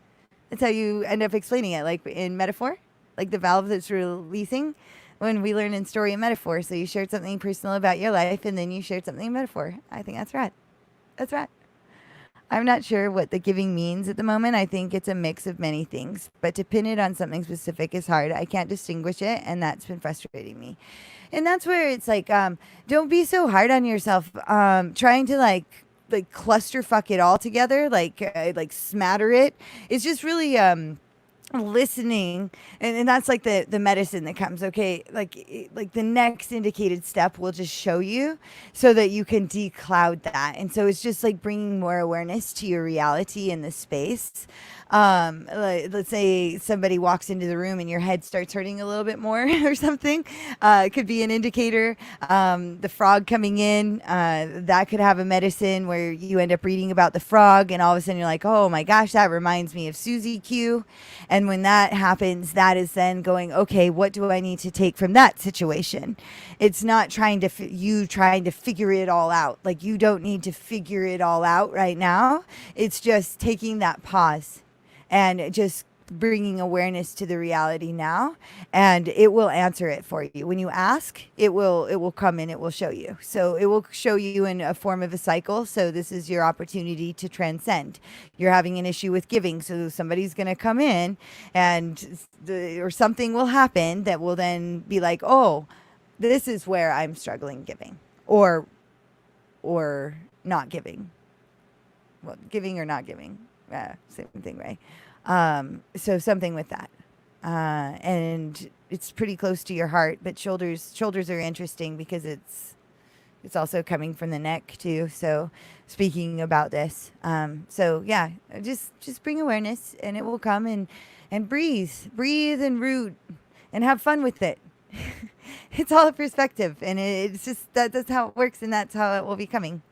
That's how you end up explaining it. Like in metaphor, like the valve that's releasing when we learn in story and metaphor. So you shared something personal about your life and then you shared something in metaphor. I think that's right. That's right. I'm not sure what the giving means at the moment. I think it's a mix of many things, but to pin it on something specific is hard. I can't distinguish it, and that's been frustrating me. And that's where it's like, don't be so hard on yourself, trying to like clusterfuck it all together, like smatter it. It's just really listening, and that's like the medicine that comes. Okay, like the next indicated step will just show you so that you can decloud that. And so it's just like bringing more awareness to your reality in the space. Let's say somebody walks into the room and your head starts hurting a little bit more or something. It could be an indicator. The frog coming in, that could have a medicine where you end up reading about the frog and all of a sudden you're like, oh my gosh, that reminds me of Susie Q. And when that happens, that is then going, okay, what do I need to take from that situation? It's not trying to figure it all out. Like, you don't need to figure it all out right now. It's just taking that pause and just bringing awareness to the reality now, and it will answer it for you. When you ask, it will come in, it will show you. So it will show you in a form of a cycle. So this is your opportunity to transcend. You're having an issue with giving, so somebody's going to come in or something will happen that will then be like, oh, this is where I'm struggling giving or not giving. Well, giving or not giving, same thing, right? So something with that, and it's pretty close to your heart. But shoulders are interesting because it's also coming from the neck too. So speaking about this, so yeah, just bring awareness, and it will come, and breathe and root, and have fun with it. It's all a perspective, and it's just that's how it works, and that's how it will be coming.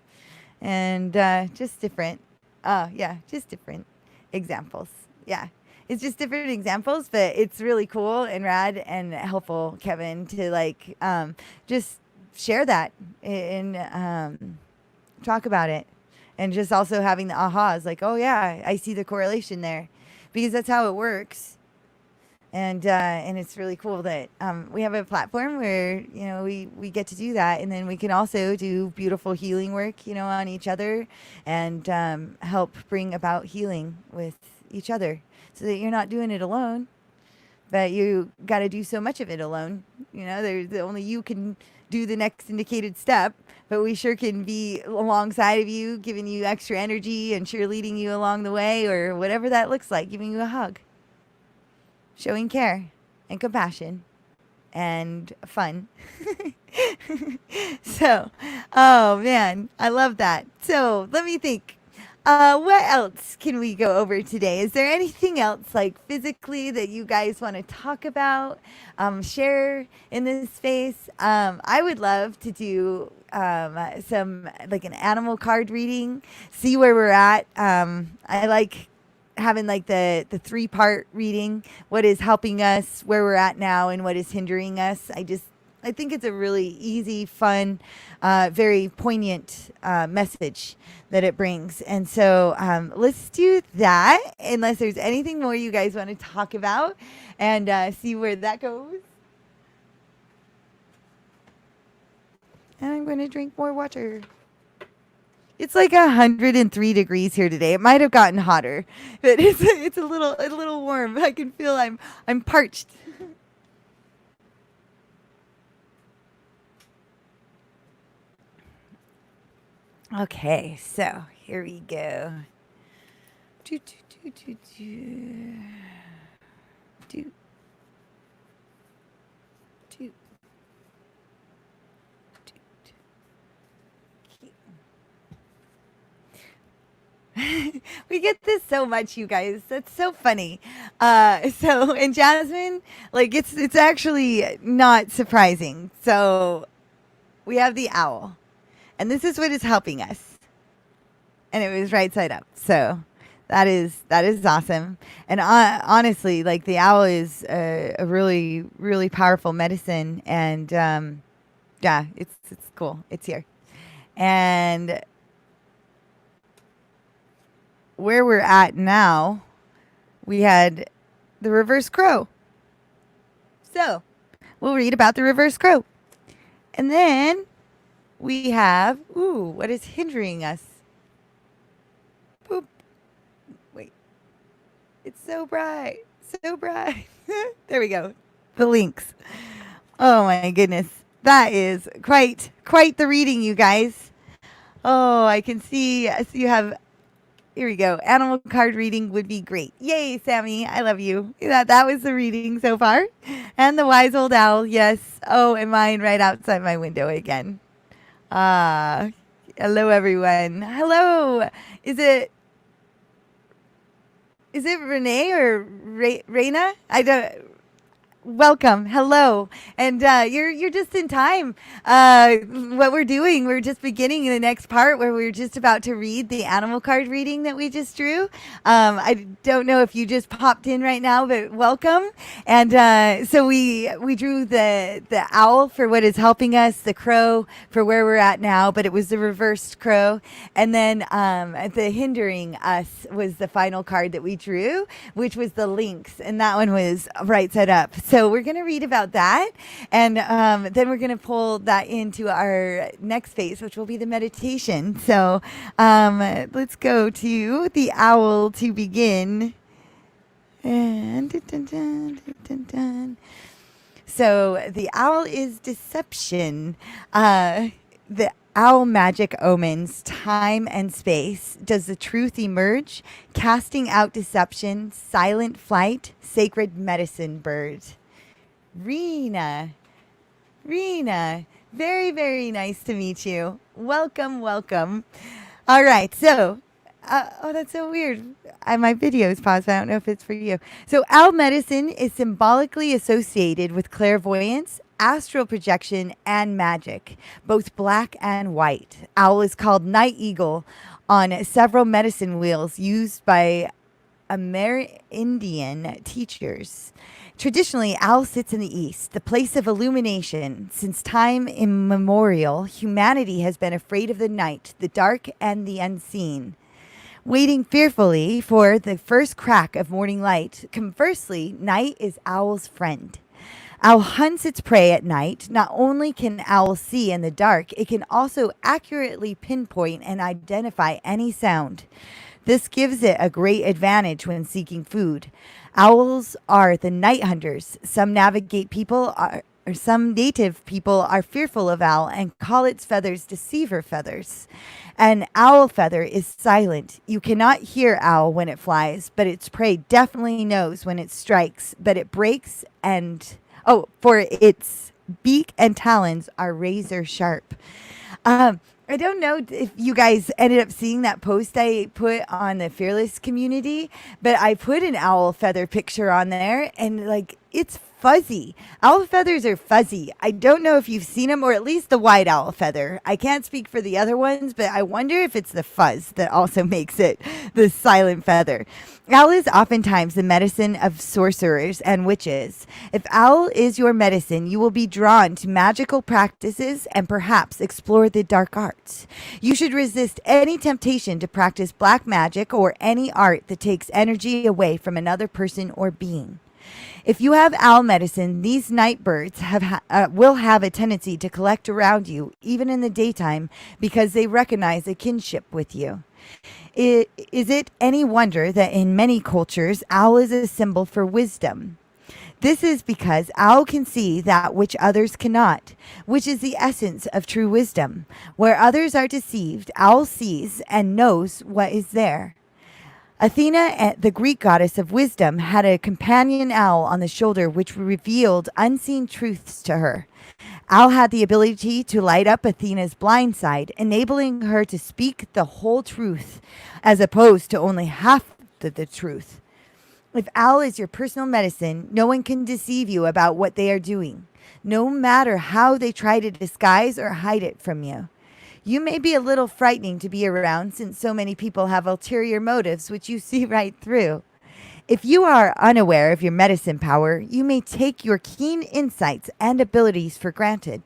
And just different examples. Yeah, it's just different examples, but it's really cool and rad and helpful, Kevin, to just share that and talk about it, and just also having the ahas, like, oh yeah, I see the correlation there, because that's how it works. And it's really cool that we have a platform where we get to do that, and then we can also do beautiful healing work on each other, and help bring about healing with each other, so that you're not doing it alone. but you got to do so much of it alone. There's only you can do the next indicated step, but we sure can be alongside of you, giving you extra energy and cheerleading you along the way, or whatever that looks like, giving you a hug, showing care and compassion and fun. So, oh man, I love that. So let me think. What else can we go over today? Is there anything else, like physically, that you guys want to talk about, share in this space? I would love to do some, like an animal card reading, see where we're at. I like having like the 3-part reading, what is helping us, where we're at now, and what is hindering us. I think it's a really easy, fun, very poignant message that it brings. And so let's do that, unless there's anything more you guys want to talk about, and see where that goes. And I'm going to drink more water. It's like 103 degrees here today. It might have gotten hotter, but it's a little warm. I can feel I'm parched. Okay, so here we go. Do, do, do, do, do. Do. Do. We get this so much, you guys. That's so funny. And Jasmine, like it's actually not surprising. So we have the owl, and this is what is helping us. And it was right side up. So that is awesome. And honestly, like the owl is a really, really powerful medicine. And yeah, it's cool. It's here. And where we're at now, we had the reverse crow. So we'll read about the reverse crow. And then we have, what is hindering us? Boop. Wait. It's so bright. So bright. There we go. The links. Oh my goodness. That is quite the reading, you guys. Oh, I can see. So you have, here we go. Animal card reading would be great. Yay, Sammy. I love you. That was the reading so far. And the wise old owl. Yes. Oh, and mine right outside my window again. Hello, everyone. Hello. Is it Renee or Raina? I don't. Welcome. Hello. And you're just in time. What we're doing, we're just beginning the next part where we're just about to read the animal card reading that we just drew. I don't know if you just popped in right now, but welcome. And so we drew the owl for what is helping us, the crow for where we're at now, but it was the reversed crow. And then the hindering us was the final card that we drew, which was the lynx. And that one was right side up. So we're going to read about that, and then we're going to pull that into our next phase, which will be the meditation. So let's go to the owl to begin. And dun, dun, dun, dun, dun. So the owl is deception. The owl magic omens time and space. Does the truth emerge? Casting out deception, silent flight, sacred medicine bird. Rena, very, very nice to meet you. Welcome. All right, so, that's so weird. My video is paused, but I don't know if it's for you. So owl medicine is symbolically associated with clairvoyance, astral projection, and magic, both black and white. Owl is called night eagle on several medicine wheels used by Amerindian teachers. Traditionally, owl sits in the east, the place of illumination. Since time immemorial, humanity has been afraid of the night, the dark, and the unseen, waiting fearfully for the first crack of morning light. Conversely, night is owl's friend. Owl hunts its prey at night. Not only can owl see in the dark, it can also accurately pinpoint and identify any sound. This gives it a great advantage when seeking food. Owls are the night hunters. Some native people are fearful of owl and call its feathers deceiver feathers. An owl feather is silent. You cannot hear owl when it flies, but its prey definitely knows when it strikes, but it breaks for its beak and talons are razor sharp. I don't know if you guys ended up seeing that post I put on the Fearless community, but I put an owl feather picture on there and like it's fuzzy. Owl feathers are fuzzy. I don't know if you've seen them, or at least the white owl feather. I can't speak for the other ones, but I wonder if it's the fuzz that also makes it the silent feather. Owl is oftentimes the medicine of sorcerers and witches. If owl is your medicine, you will be drawn to magical practices and perhaps explore the dark arts. You should resist any temptation to practice black magic or any art that takes energy away from another person or being. If you have owl medicine, these night birds will have a tendency to collect around you, even in the daytime, because they recognize a kinship with you. Is it any wonder that in many cultures, owl is a symbol for wisdom? This is because owl can see that which others cannot, which is the essence of true wisdom. Where others are deceived, owl sees and knows what is there. Athena, the Greek goddess of wisdom, had a companion owl on the shoulder which revealed unseen truths to her. Owl had the ability to light up Athena's blind side, enabling her to speak the whole truth, as opposed to only half the truth. If owl is your personal medicine, no one can deceive you about what they are doing, no matter how they try to disguise or hide it from you. You may be a little frightening to be around since so many people have ulterior motives which you see right through. If you are unaware of your medicine power, you may take your keen insights and abilities for granted.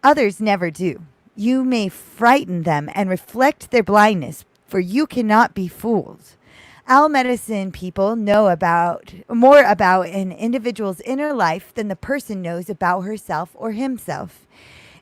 Others never do. You may frighten them and reflect their blindness, for you cannot be fooled. Owl medicine people know more about an individual's inner life than the person knows about herself or himself.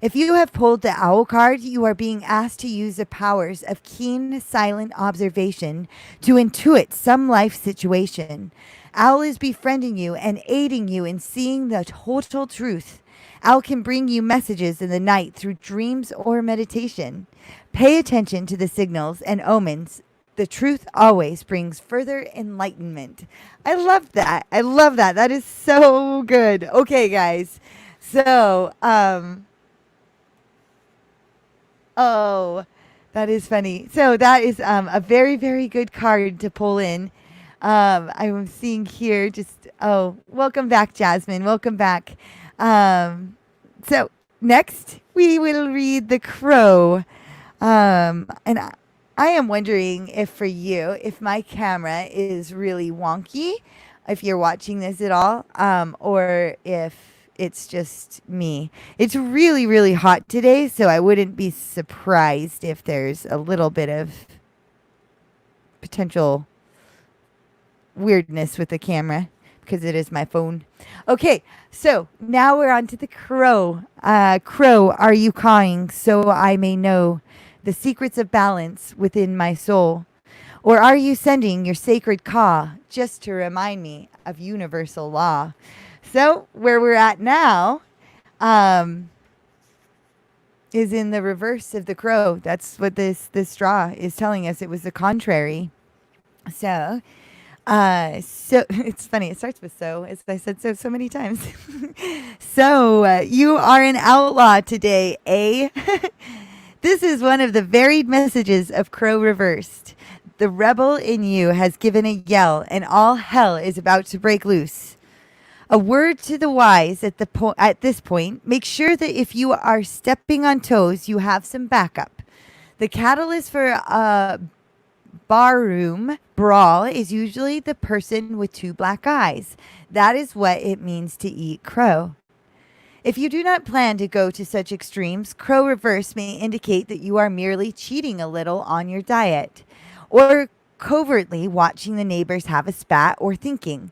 If you have pulled the owl card, you are being asked to use the powers of keen, silent observation to intuit some life situation. Owl is befriending you and aiding you in seeing the total truth. Owl can bring you messages in the night through dreams or meditation. Pay attention to the signals and omens. The truth always brings further enlightenment. I love that. I love that. That is so good. Okay, guys. So, oh, that is funny. So that is a very, very good card to pull in. I'm seeing here welcome back, Jasmine. Welcome back. So next we will read the crow. And I am wondering if for you, if my camera is really wonky, if you're watching this at all, or if it's just me. It's really, really hot today, so I wouldn't be surprised if there's a little bit of potential weirdness with the camera because it is my phone. Okay, so now we're on to the crow. Crow, are you cawing so I may know the secrets of balance within my soul? Or are you sending your sacred caw just to remind me of universal law? So where we're at now is in the reverse of the crow. That's what this straw is telling us. It was the contrary. So it's funny. It starts with so, as I said so many times. So you are an outlaw today, eh? This is one of the varied messages of crow reversed. The rebel in you has given a yell, and all hell is about to break loose. A word to the wise at this point, make sure that if you are stepping on toes, you have some backup. The catalyst for a barroom brawl is usually the person with two black eyes. That is what it means to eat crow. If you do not plan to go to such extremes, crow reverse may indicate that you are merely cheating a little on your diet, or covertly watching the neighbors have a spat or thinking.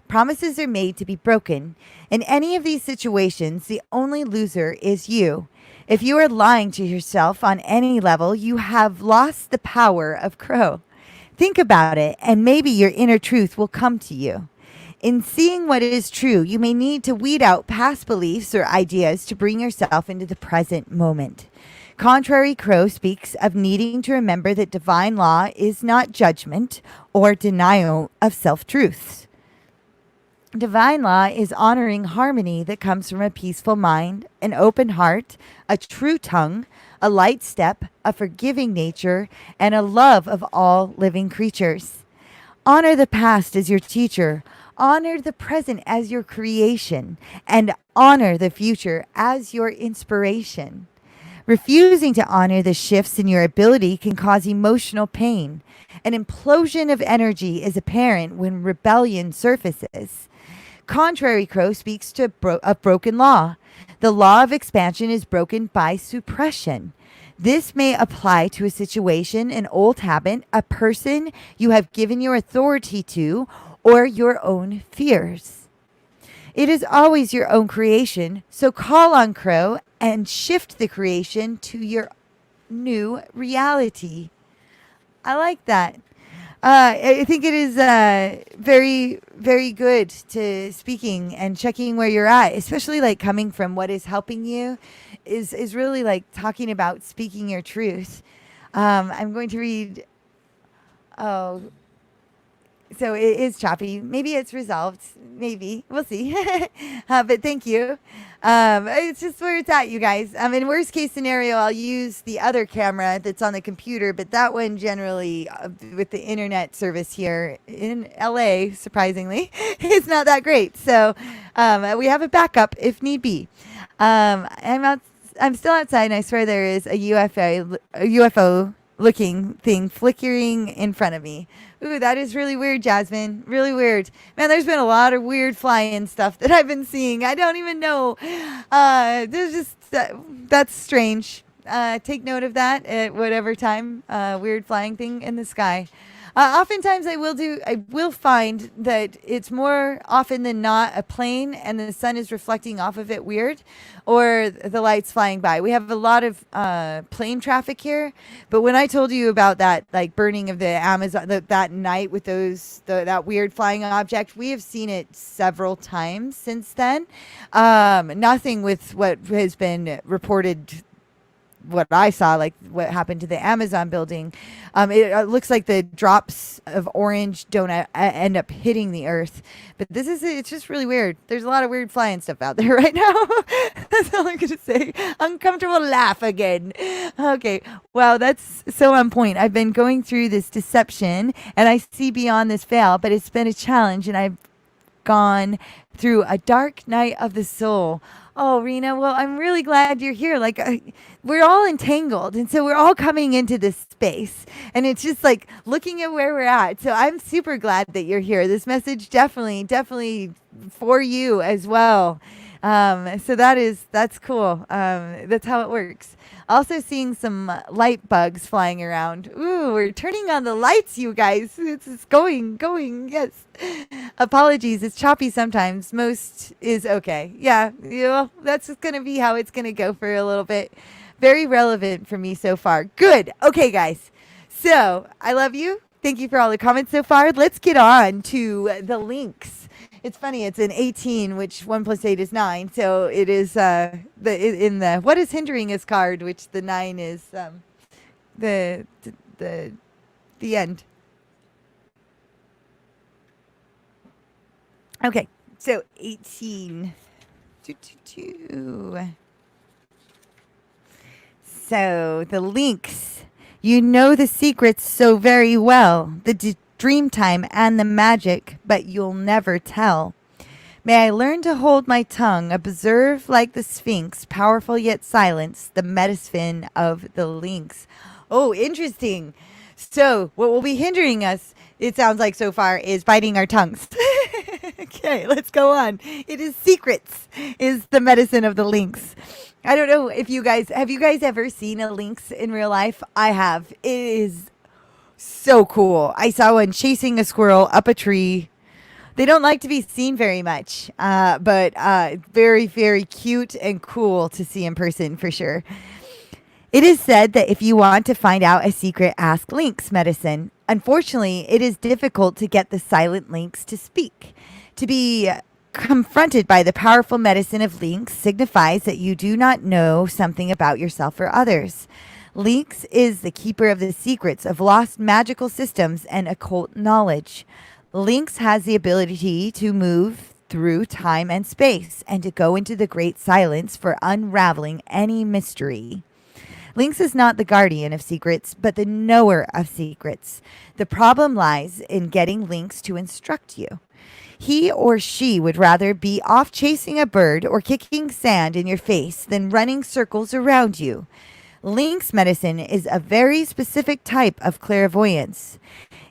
Promises are made to be broken. In any of these situations, the only loser is you. If you are lying to yourself on any level, you have lost the power of crow. Think about it, and maybe your inner truth will come to you. In seeing what is true, you may need to weed out past beliefs or ideas to bring yourself into the present moment. Contrary Crow speaks of needing to remember that divine law is not judgment or denial of self-truths. Divine law is honoring harmony that comes from a peaceful mind, an open heart, a true tongue, a light step, a forgiving nature, and a love of all living creatures. Honor the past as your teacher, honor the present as your creation, and honor the future as your inspiration. Refusing to honor the shifts in your ability can cause emotional pain. An implosion of energy is apparent when rebellion surfaces. Contrary Crow speaks to a broken law. The law of expansion is broken by suppression. This may apply to a situation, an old habit, a person you have given your authority to, or your own fears. It is always your own creation, so call on Crow and shift the creation to your new reality. I like that. I think it is very, very good to speaking and checking where you're at, especially like coming from what is helping you is really like talking about speaking your truth. I'm going to read. Oh, so it is choppy. Maybe it's resolved. Maybe. We'll see. But thank you. It's just where it's at, you guys. In worst case scenario, I'll use the other camera that's on the computer, but that one generally, with the internet service here in LA, surprisingly, is not that great. So we have a backup if need be. I'm still outside, and I swear there is a UFO looking thing flickering in front of me. Ooh, that is really weird, Jasmine. Really weird. Man, there's been a lot of weird flying stuff that I've been seeing. I don't even know. There's just that's strange. Take note of that at whatever time. Weird flying thing in the sky. Oftentimes I will find that it's more often than not a plane and the sun is reflecting off of it weird, or the lights flying by. We have a lot of plane traffic here, but when I told you about that like burning of the Amazon that night with that weird flying object, we have seen it several times since then. Nothing with what has been reported, what I saw, like what happened to the Amazon building. It looks like the drops of orange don't end up hitting the earth. But it's just really weird. There's a lot of weird flying stuff out there right now. That's all I'm going to say. Uncomfortable laugh again. Okay. Wow, that's so on point. I've been going through this deception and I see beyond this veil, but it's been a challenge and I've gone through a dark night of the soul. Oh, Rena, well, I'm really glad you're here. Like, we're all entangled. And so we're all coming into this space. And it's just like looking at where we're at. So I'm super glad that you're here. This message definitely for you as well. So that's cool. That's how it works. Also seeing some light bugs flying around. Ooh, we're turning on the lights, you guys. It's going. Yes. Apologies. It's choppy sometimes. Most is okay. Yeah. That's just going to be how it's going to go for a little bit. Very relevant for me so far. Good. Okay, guys. So I love you. Thank you for all the comments so far. Let's get on to the links. It's funny. It's an 18, which 1 + 8 is 9. So it is in the what is hindering us card, which the 9 is the end. Okay, so 18. So the links. You know the secrets so very well. The dream time and the magic, but you'll never tell. May I learn to hold my tongue, observe like the Sphinx, powerful yet silence, the medicine of the lynx. Oh, interesting. So what will be hindering us, it sounds like so far, is biting our tongues. Okay, let's go on. It is secrets is the medicine of the lynx. I don't know if have you guys ever seen a lynx in real life? I have. It is so cool. I saw one chasing a squirrel up a tree. They don't like to be seen very much, but very, very cute and cool to see in person for sure. It is said that if you want to find out a secret, ask lynx medicine. Unfortunately, it is difficult to get the silent lynx to speak. To be confronted by the powerful medicine of lynx signifies that you do not know something about yourself or others. Lynx is the keeper of the secrets of lost magical systems and occult knowledge. Lynx has the ability to move through time and space and to go into the great silence for unraveling any mystery. Lynx is not the guardian of secrets, but the knower of secrets. The problem lies in getting Lynx to instruct you. He or she would rather be off chasing a bird or kicking sand in your face than running circles around you. Lynx medicine is a very specific type of clairvoyance.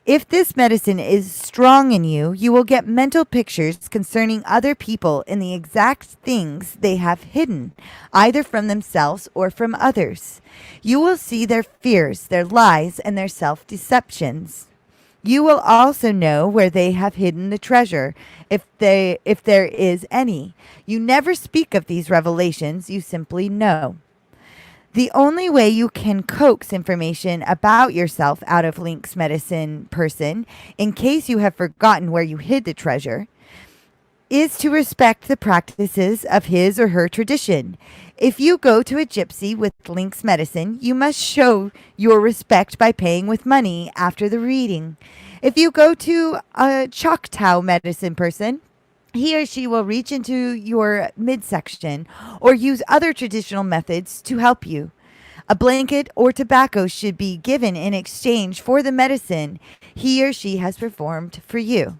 If this medicine is strong in you, you will get mental pictures concerning other people and the exact things they have hidden, either from themselves or from others. You will see their fears, their lies, and their self-deceptions. You will also know where they have hidden the treasure, if there is any. You never speak of these revelations, you simply know. The only way you can coax information about yourself out of Lynx medicine person, in case you have forgotten where you hid the treasure, is to respect the practices of his or her tradition. If you go to a gypsy with Lynx medicine, you must show your respect by paying with money after the reading. If you go to a Choctaw medicine person, he or she will reach into your midsection or use other traditional methods to help you. A blanket or tobacco should be given in exchange for the medicine he or she has performed for you.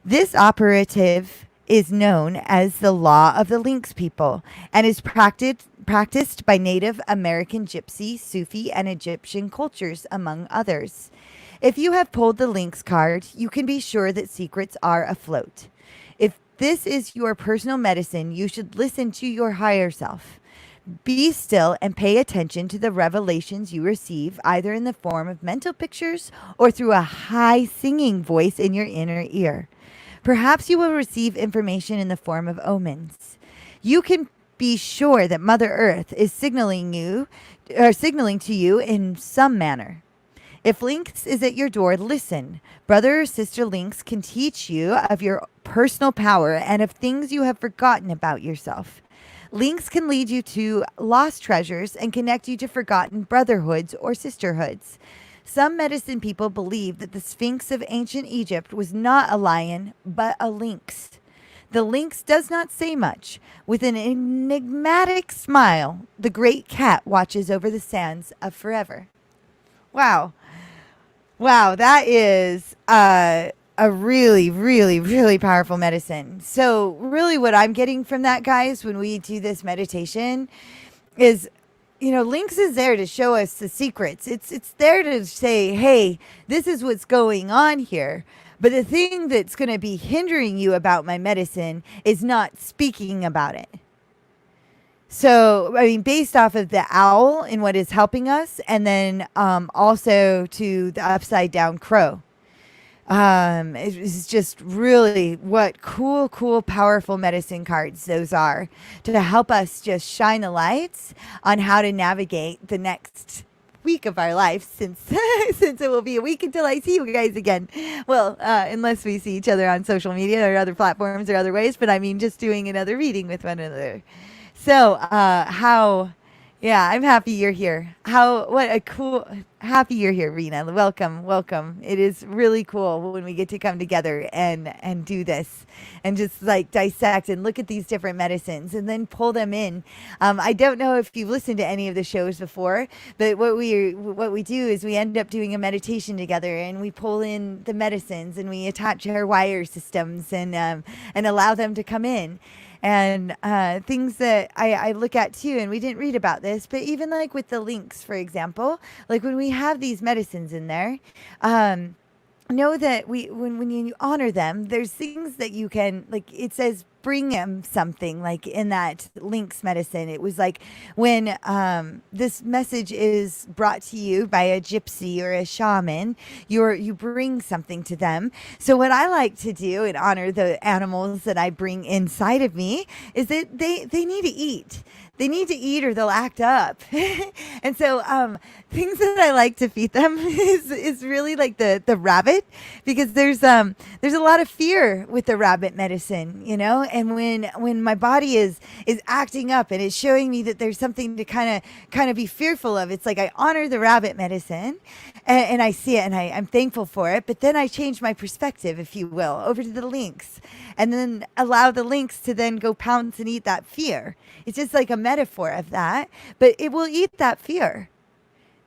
This operative is known as the law of the Lynx people and is practiced by Native American Gypsy, Sufi, and Egyptian cultures, among others. If you have pulled the Lynx card, you can be sure that secrets are afloat. If this is your personal medicine, you should listen to your higher self. Be still and pay attention to the revelations you receive, either in the form of mental pictures or through a high singing voice in your inner ear. Perhaps you will receive information in the form of omens. You can be sure that Mother Earth is signaling to you in some manner. If Lynx is at your door, listen. Brother or sister Lynx can teach you of your personal power and of things you have forgotten about yourself. Lynx can lead you to lost treasures and connect you to forgotten brotherhoods or sisterhoods. Some medicine people believe that the Sphinx of ancient Egypt was not a lion, but a lynx. The lynx does not say much. With an enigmatic smile, the great cat watches over the sands of forever. Wow. Wow, that is a really, really, really powerful medicine. So really what I'm getting from that, guys, when we do this meditation is, Lynx is there to show us the secrets. It's there to say, hey, this is what's going on here. But the thing that's going to be hindering you about my medicine is not speaking about it. So, based off of the owl and what is helping us, and then also to the upside down crow. It's just really what cool, powerful medicine cards those are to help us just shine the lights on how to navigate the next week of our life, since it will be a week until I see you guys again. Well, unless we see each other on social media or other platforms or other ways, but just doing another reading with one another. So, I'm happy you're here. Happy you're here, Rena. Welcome. It is really cool when we get to come together and do this and just like dissect and look at these different medicines and then pull them in. I don't know if you've listened to any of the shows before, but what we do is we end up doing a meditation together and we pull in the medicines and we attach our wire systems and allow them to come in. And things that I look at too, and we didn't read about this, but even like with the lynx, for example, like when we have these medicines in there, know that when you honor them, there's things that you can, like it says, bring them something, like in that lynx medicine. It was like when this message is brought to you by a gypsy or a shaman, you bring something to them. So what I like to do and honor the animals that I bring inside of me is that they need to eat. they need to eat or they'll act up. And so things that I like to feed them is really like the rabbit, because there's a lot of fear with the rabbit medicine, you know. And when my body is acting up and it's showing me that there's something to kind of be fearful of, it's like I honor the rabbit medicine, and I see it, and I'm thankful for it. But then I change my perspective, if you will, over to the lynx, and then allow the lynx to then go pounce and eat that fear. It's just like a metaphor of that, but it will eat that fear,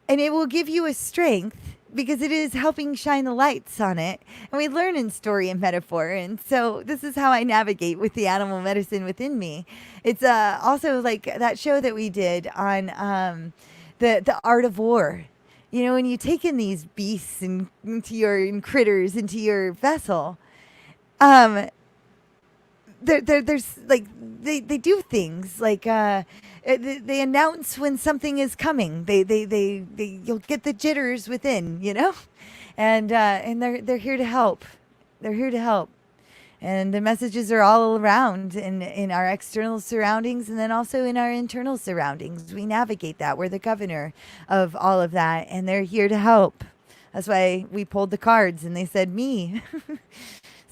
and it will give you a strength because it is helping shine the lights on it. And we learn in story and metaphor. And so this is how I navigate with the animal medicine within me. It's also like that show that we did on the art of war. You know, when you take in these beasts and critters into your vessel, there's like they do things like they announce when something is coming. They you'll get the jitters within, you know, and they're here to help. They're here to help. And the messages are all around in our external surroundings, and then also in our internal surroundings. We navigate that. We're the governor of all of that, and they're here to help. That's why we pulled the cards, and they said me.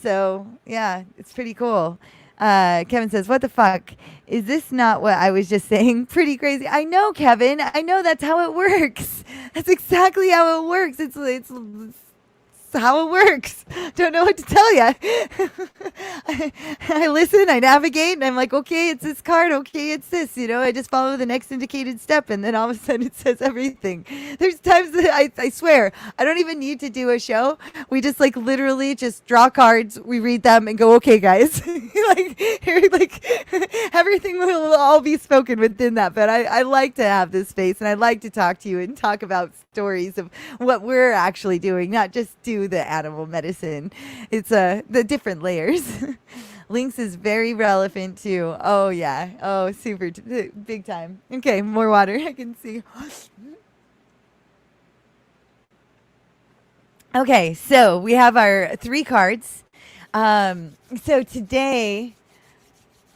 So, yeah, it's pretty cool. Kevin says, what the fuck? Is this not what I was just saying? Pretty crazy. I know, Kevin. I know that's how it works. That's exactly how it works. It's how it works. Don't know what to tell you. I listen, I navigate, and I'm like, okay, it's this card. Okay, it's this. You know, I just follow the next indicated step, and then all of a sudden it says everything. There's times that I swear, I don't even need to do a show. We just like literally just draw cards, we read them, and go, okay, guys. like everything will all be spoken within that. But I like to have this space, and I like to talk to you and talk about stories of what we're actually doing, not just do the animal medicine. It's the different layers. Lynx is very relevant too. Oh yeah. Oh, super big time. Okay, more water. I can see. Okay, so we have our 3 cards. So today,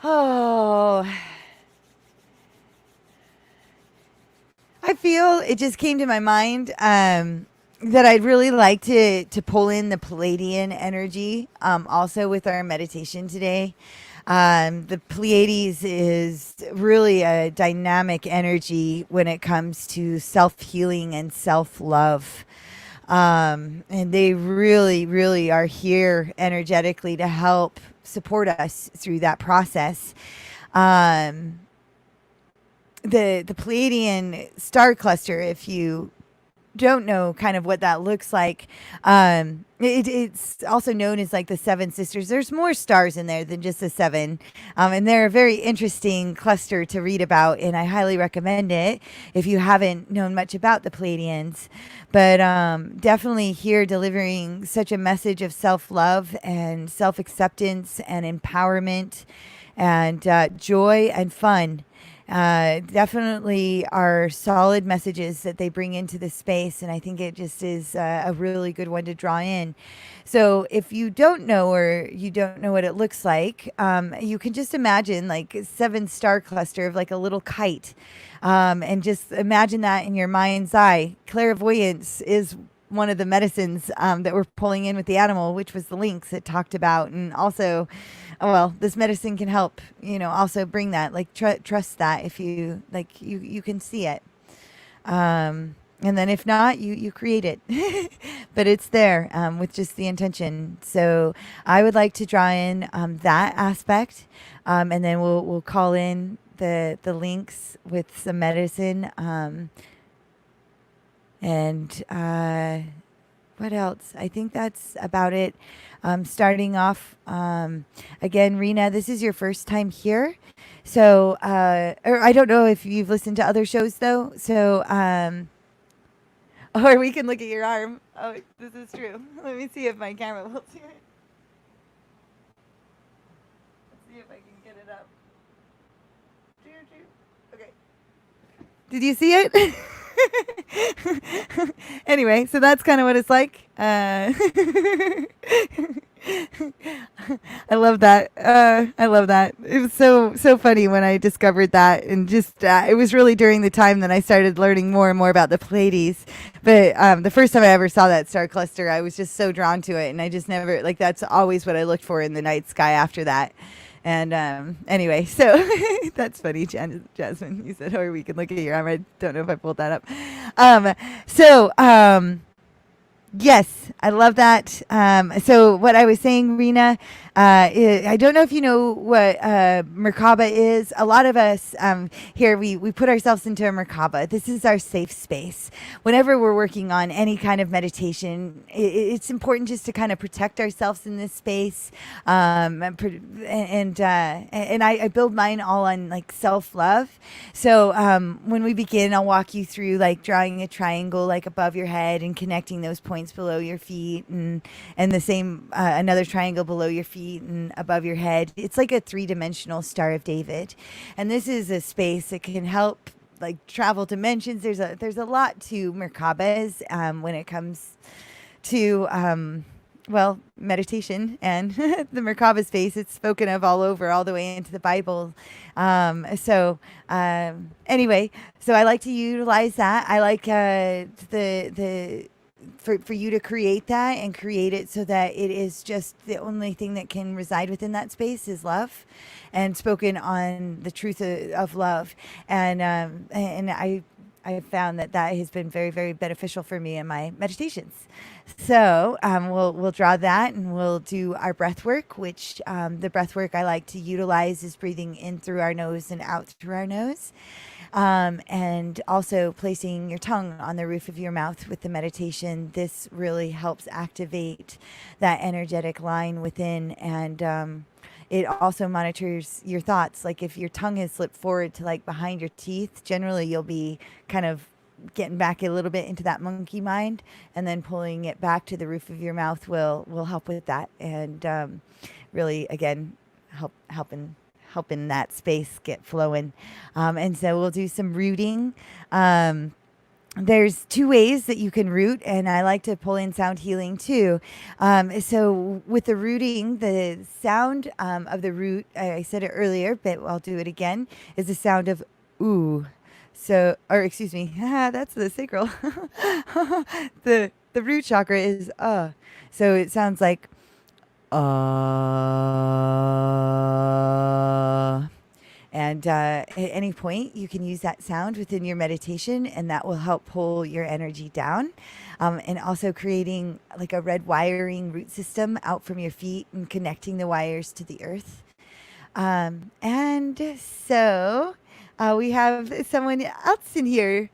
I feel it just came to my mind that I'd really like to pull in the Pleiadian energy also with our meditation today. The Pleiades is really a dynamic energy when it comes to self-healing and self-love. And they really, really are here energetically to help support us through that process. The Pleiadian star cluster, if you don't know kind of what that looks like, it's also known as like the 7 sisters. There's more stars in there than just the 7, and they're a very interesting cluster to read about, and I highly recommend it if you haven't known much about the Pleiadians. But definitely here delivering such a message of self-love and self-acceptance and empowerment and joy and fun. Definitely are solid messages that they bring into the space, and I think it just is a really good one to draw in. So if you don't know, or you don't know what it looks like, you can just imagine like a 7-star cluster of like a little kite, and just imagine that in your mind's eye. Clairvoyance is one of the medicines that we're pulling in with the animal, which was the lynx that talked about. And also, well, this medicine can help, you know, also bring that, like, trust that if you, like, you can see it. And then if not, you create it, but it's there with just the intention. So I would like to draw in that aspect, and then we'll call in the lynx with some medicine. And what else? I think that's about it. Starting off, again, Rena, this is your first time here. So, or I don't know if you've listened to other shows, though. So, or we can look at your arm. Oh, this is true. Let me see if my camera will see it. Let's see if I can get it up. Okay. Did you see it? Anyway, so that's kind of what it's like. I love that. I love that. It was so funny when I discovered that, and just it was really during the time that I started learning more and more about the Pleiades. But the first time I ever saw that star cluster, I was just so drawn to it, and I just never like that's always what I looked for in the night sky after that. And anyway, so that's funny, Jasmine. You said, or we can look at your arm. I don't know if I pulled that up. So yes, I love that. So what I was saying, Rena, I don't know if you know what Merkaba is. A lot of us here, we put ourselves into a Merkaba. This is our safe space. Whenever we're working on any kind of meditation, it's important just to kind of protect ourselves in this space. And I build mine all on like self-love. So when we begin, I'll walk you through like drawing a triangle like above your head and connecting those points below your feet, and the same another triangle below your feet and above your head. It's like a 3-dimensional Star of David, and this is a space that can help like travel dimensions. There's a lot to Merkabas when it comes to well, meditation and the Merkaba space. It's spoken of all over, all the way into the Bible. Anyway, so I like to utilize that. I like for you to create that and create it so that it is just the only thing that can reside within that space is love, and spoken on the truth of love. And I have found that has been very, very beneficial for me in my meditations. So we'll draw that, and we'll do our breath work, which the breath work I like to utilize is breathing in through our nose and out through our nose. And also placing your tongue on the roof of your mouth with the meditation. This really helps activate that energetic line within, and it also monitors your thoughts. Like if your tongue is slipped forward to like behind your teeth, generally you'll be kind of getting back a little bit into that monkey mind, and then pulling it back to the roof of your mouth will help with that, and really again helping that space get flowing. And so we'll do some rooting. There's 2 ways that you can root, and I like to pull in sound healing too. So with the rooting, the sound of the root, I said it earlier, but I'll do it again, is the sound of ooh. So, or excuse me, that's the sacral. The root chakra is so it sounds like and at any point you can use that sound within your meditation, and that will help pull your energy down, and also creating like a red wiring root system out from your feet and connecting the wires to the earth. And so we have someone else in here.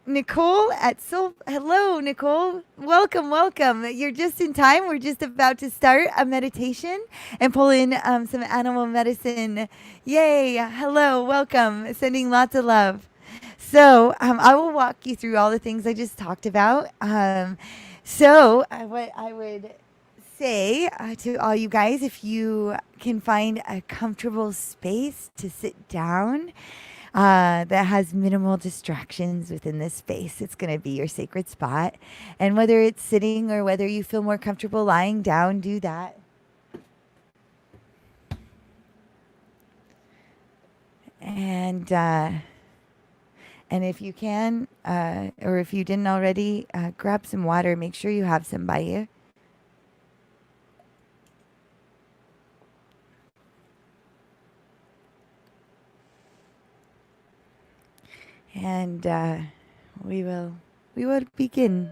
Nicole at Soul. Hello, Nicole. Welcome, welcome. You're just in time. We're just about to start a meditation and pull in some animal medicine. Yay. Hello, welcome. Sending lots of love. So I will walk you through all the things I just talked about. What I would say to all you guys, if you can find a comfortable space to sit down, that has minimal distractions within this space, it's going to be your sacred spot. And whether it's sitting or whether you feel more comfortable lying down, do that. And if you can, or if you didn't already, grab some water. Make sure you have some by you. And we will begin.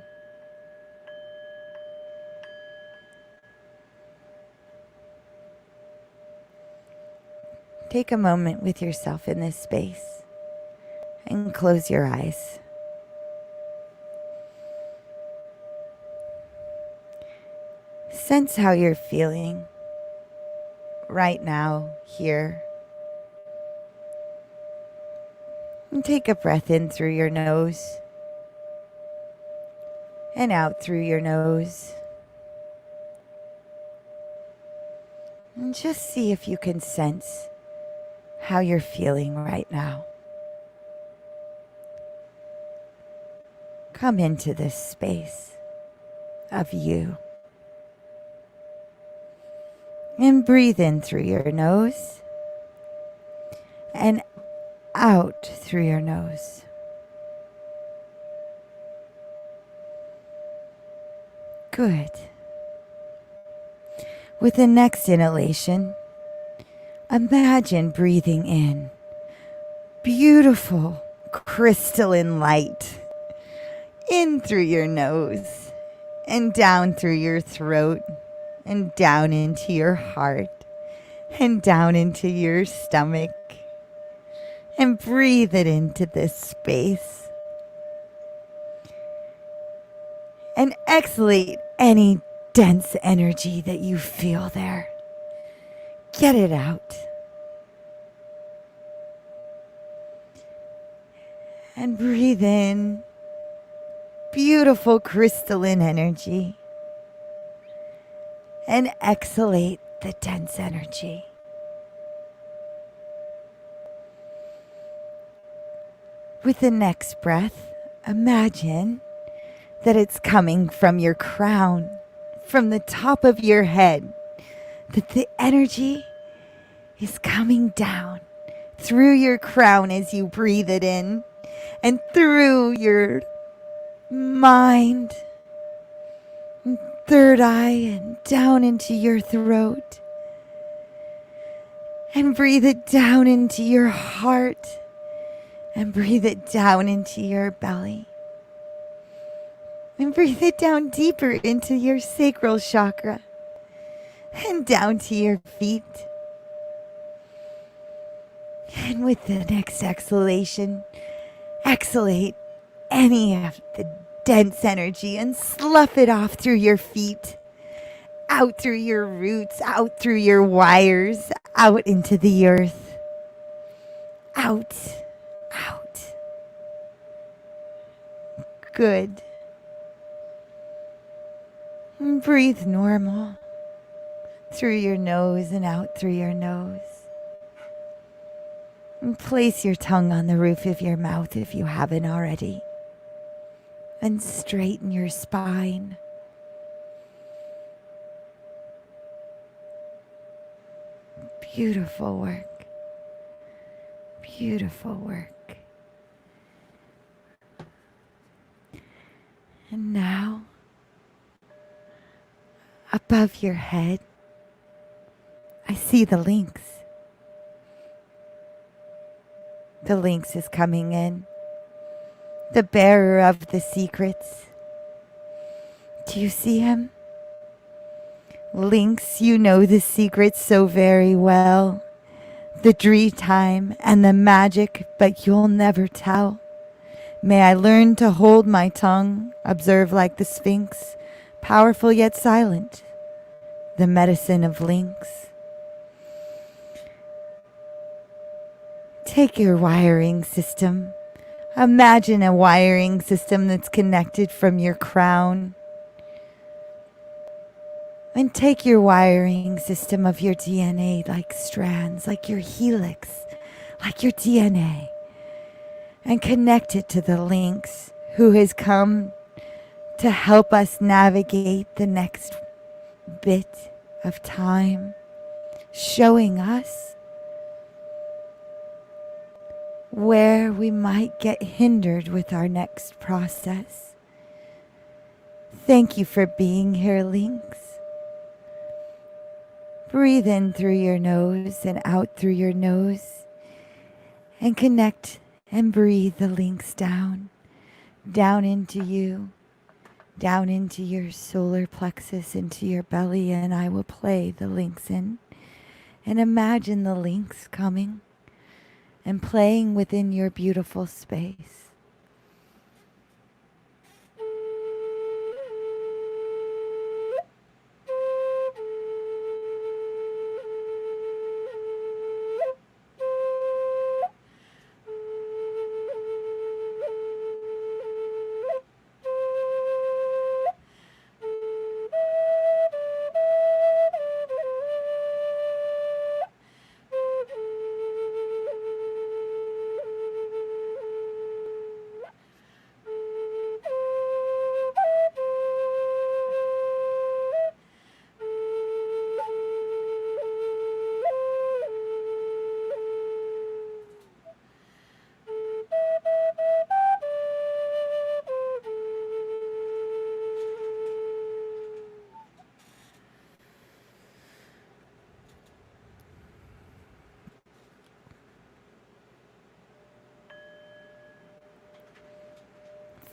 Take a moment with yourself in this space and close your eyes. Sense how you're feeling right now, here. And take a breath in through your nose and out through your nose. And just see if you can sense how you're feeling right now. come into this space of you. And breathe in through your nose and out through your nose. Good. With the next inhalation, imagine breathing in beautiful crystalline light in through your nose and down through your throat and down into your heart and down into your stomach, and breathe it into this space and exhalate any dense energy that you feel there. Get it out. And breathe in beautiful crystalline energy. And exhalate the dense energy. With the next breath, imagine that it's coming from your crown, from the top of your head, that the energy is coming down through your crown as you breathe it in, and through your mind, and third eye, and down into your throat. And breathe it down into your heart, and breathe it down into your belly. And breathe it down deeper into your sacral chakra, and down to your feet. And with the next exhalation, exhalate any of the dense energy and slough it off through your feet, out through your roots, out through your wires, out into the earth. Out, out. Good. And breathe normal through your nose and out through your nose. And place your tongue on the roof of your mouth if you haven't already. And straighten your spine. Beautiful work. Beautiful work. And now, above your head, I see the lynx. The lynx is coming in, the bearer of the secrets. Do you see him? Lynx, you know the secrets so very well. The dream time and the magic, but you'll never tell. May I learn to hold my tongue, observe like the Sphinx, powerful yet silent, the medicine of lynx. Take your wiring system. Imagine a wiring system that's connected from your crown. And take your wiring system of your DNA like strands, like your helix, like your DNA, and connect it to the lynx who has come to help us navigate the next bit of time, showing us where we might get hindered with our next process. Thank you for being here, lynx. Breathe in through your nose and out through your nose, and connect and breathe the lynx down into you, down into your solar plexus, into your belly, and I will play the lynx in. And imagine the lynx coming and playing within your beautiful space.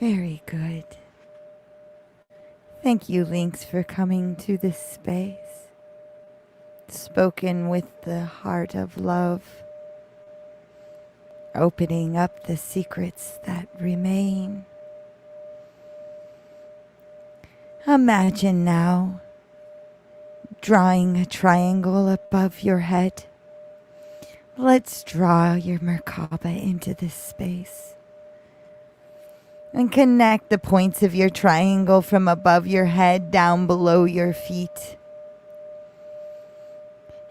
Very good. Thank you, Lynx, for coming to this space. Spoken with the heart of love, opening up the secrets that remain. Imagine now drawing a triangle above your head. Let's draw your Merkaba into this space and connect the points of your triangle from above your head down below your feet.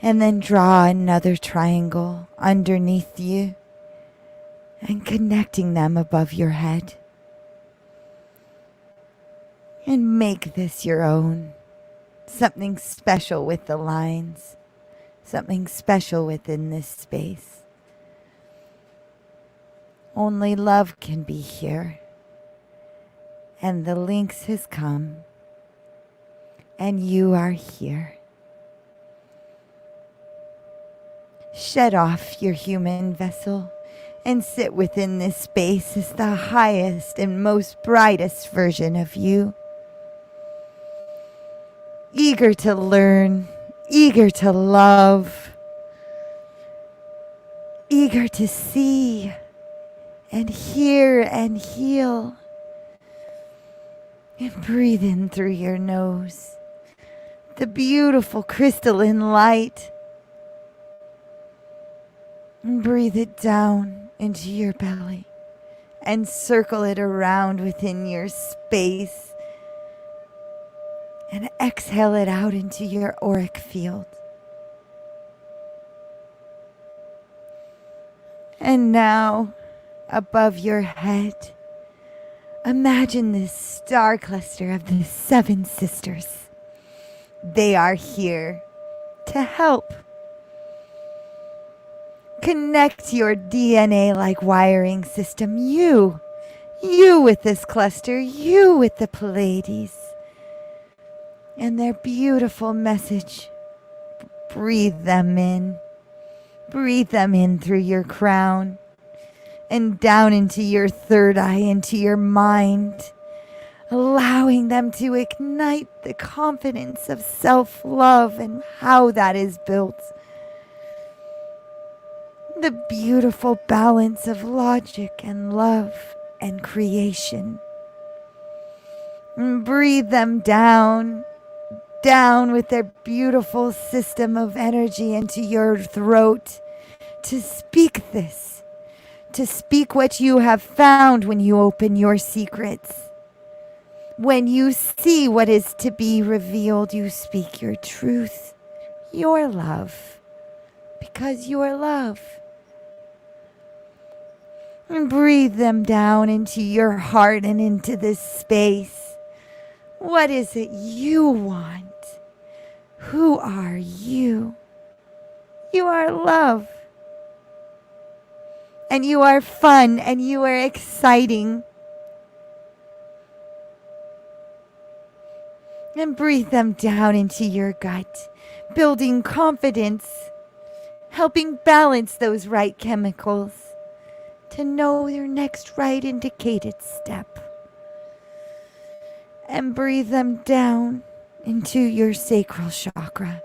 And then draw another triangle underneath you and connecting them above your head. And make this your own. Something special with the lines. Something special within this space. Only love can be here. And the Lynx has come. And you are here. Shed off your human vessel and sit within this space as the highest and most brightest version of you. Eager to learn, eager to love, eager to see and hear and heal. And breathe in through your nose the beautiful crystalline light. And breathe it down into your belly and circle it around within your space. And exhale it out into your auric field. And now, above your head, imagine this star cluster of the 7 sisters. They are here to help. Connect your DNA-like wiring system. You with this cluster, you with the Pleiades. And their beautiful message. Breathe them in. Breathe them in through your crown. And down into your third eye, into your mind. Allowing them to ignite the confidence of self-love and how that is built. The beautiful balance of logic and love and creation. And breathe them down with their beautiful system of energy into your throat to speak this, to speak what you have found when you open your secrets. When you see what is to be revealed, you speak your truth, your love, because you are love. And breathe them down into your heart and into this space. What is it you want? Who are you? You are love. And you are fun and you are exciting. And breathe them down into your gut, building confidence, helping balance those right chemicals to know your next right indicated step. And breathe them down into your sacral chakra,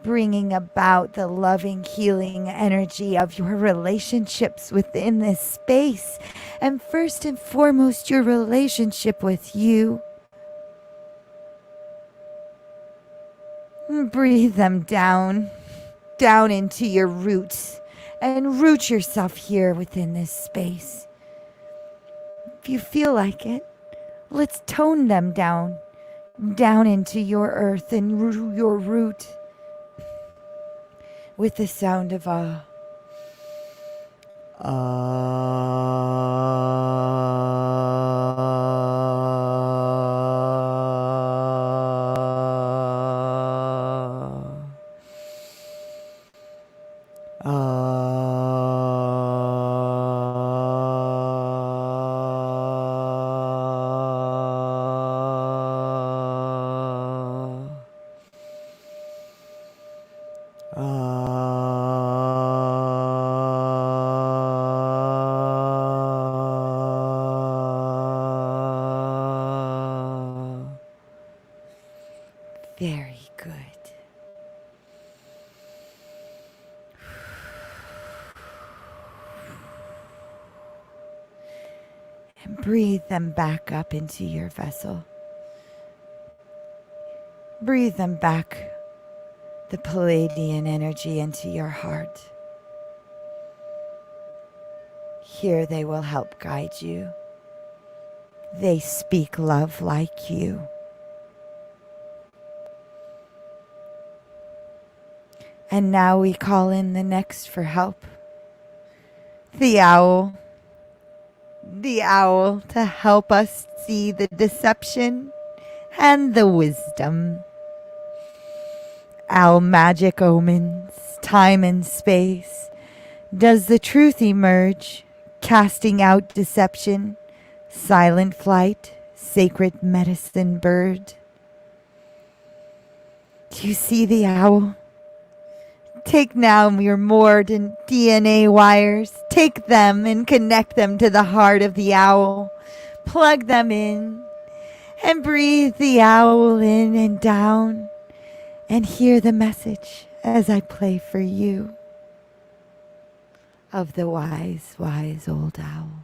bringing about the loving, healing energy of your relationships within this space. And first and foremost, your relationship with you. And breathe them down into your roots. And root yourself here within this space. If you feel like it, let's tone them down into your earth and your root with the sound of a and breathe them back up into your vessel. Breathe them back, the Palladian energy, into your heart. Here they will help guide you. They speak love like you. And now we call in the next for help. The owl. The owl to help us see the deception and the wisdom. Owl magic omens, time and space. Does the truth emerge, casting out deception? Silent flight, sacred medicine bird. Do you see the owl? Take now your moored and DNA wires. Take them and connect them to the heart of the owl. Plug them in and breathe the owl in and down. And hear the message as I play for you of the wise, wise old owl.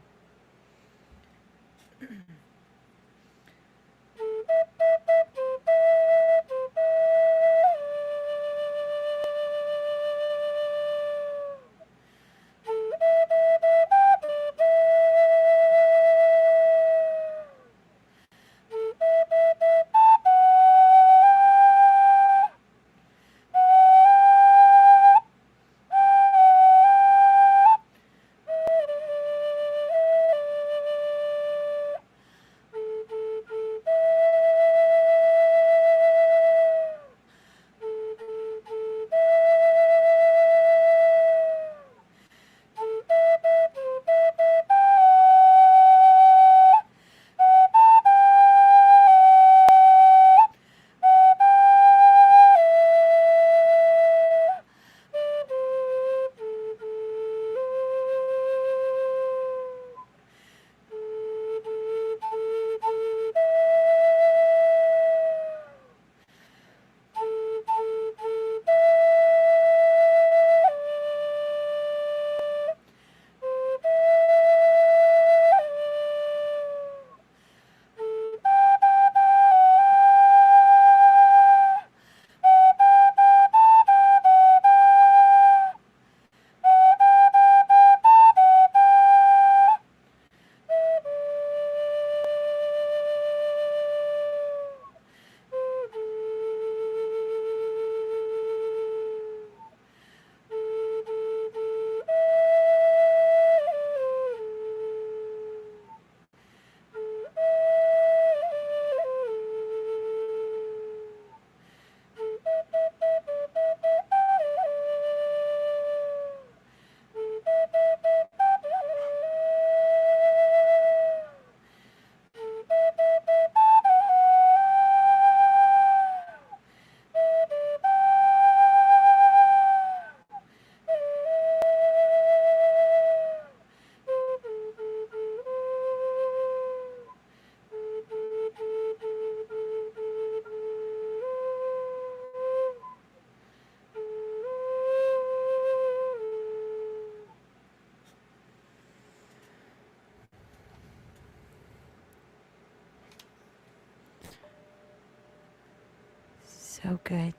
So good.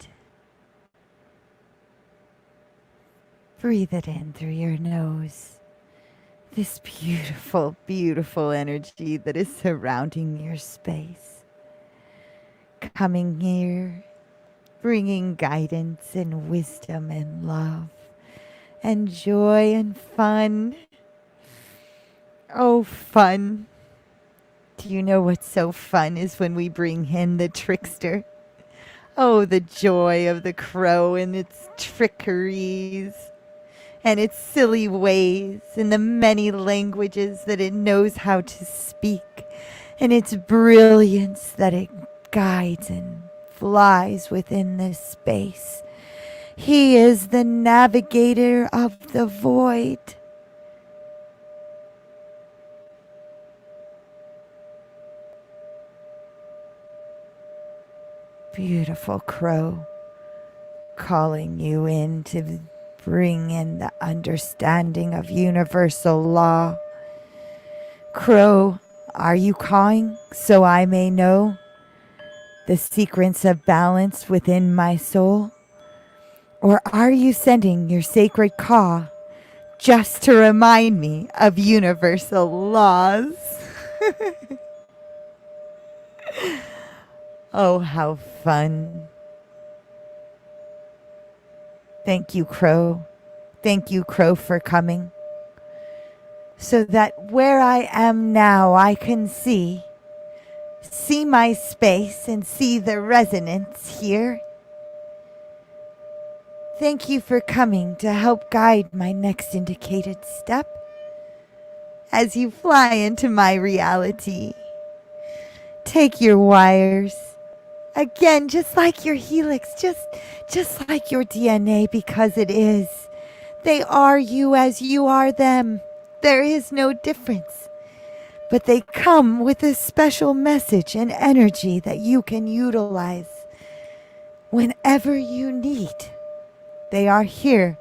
Breathe it in through your nose. This beautiful, beautiful energy that is surrounding your space. Coming here, bringing guidance and wisdom and love and joy and fun. Oh, fun. Do you know what's so fun is when we bring in the trickster? Oh, the joy of the crow and its trickeries and its silly ways and the many languages that it knows how to speak and its brilliance that it guides and flies within this space. He is the navigator of the void. Beautiful crow, calling you in to bring in the understanding of universal law. Crow, Are you cawing so I may know the secrets of balance within my soul? Or are you sending your sacred caw just to remind me of universal laws? Oh, how fun. Thank you, Crow. Thank you, Crow, for coming. So that where I am now, I can see my space and see the resonance here. Thank you for coming to help guide my next indicated step as you fly into my reality. Take your wires. Again, just like your helix, just like your DNA, because it is. They are you as you are them. There is no difference. But they come with a special message and energy that you can utilize whenever you need. They are here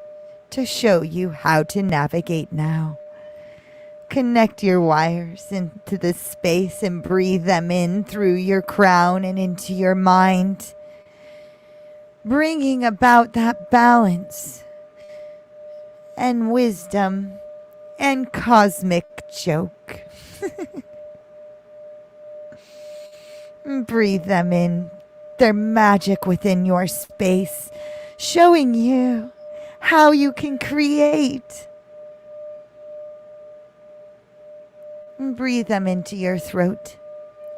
to show you how to navigate now. Connect your wires into this space and breathe them in through your crown and into your mind, bringing about that balance and wisdom and cosmic joke. Breathe them in, their magic within your space, showing you how you can create. Breathe them into your throat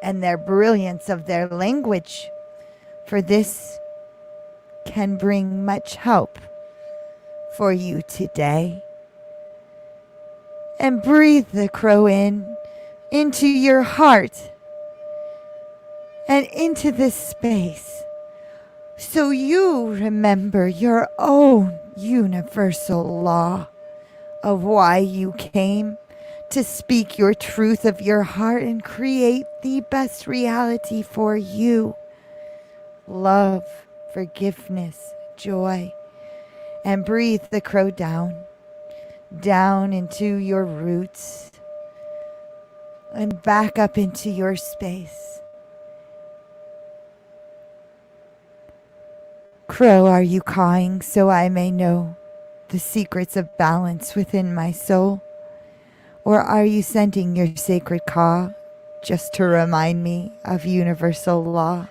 and their brilliance of their language, for this can bring much help for you today. And breathe the crow in into your heart and into this space, so you remember your own universal law of why you came to speak your truth of your heart and create the best reality for you. Love, forgiveness, joy. And breathe the crow down into your roots and back up into your space. Crow, are you cawing so I may know the secrets of balance within my soul? Or are you sending your sacred caw just to remind me of universal law?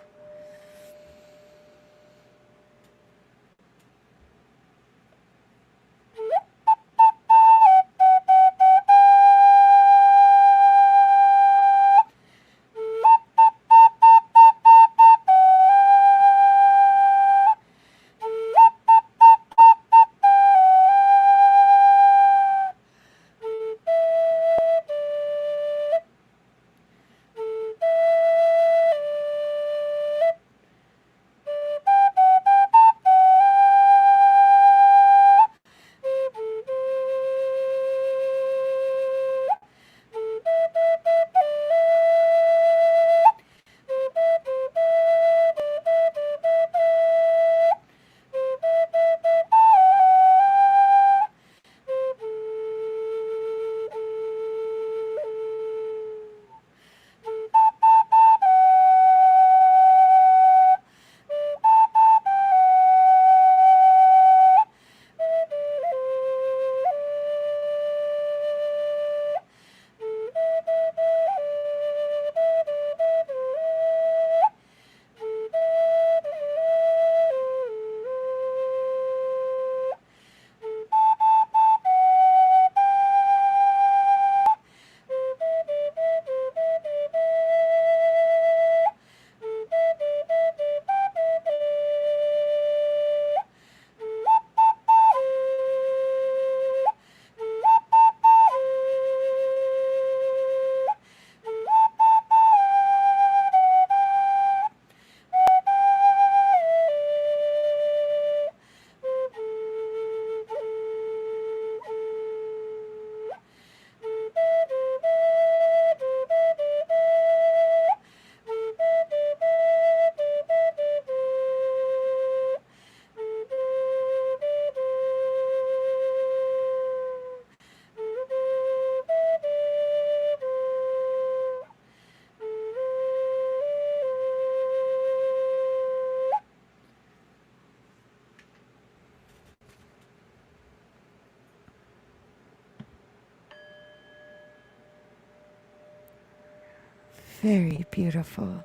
Very beautiful.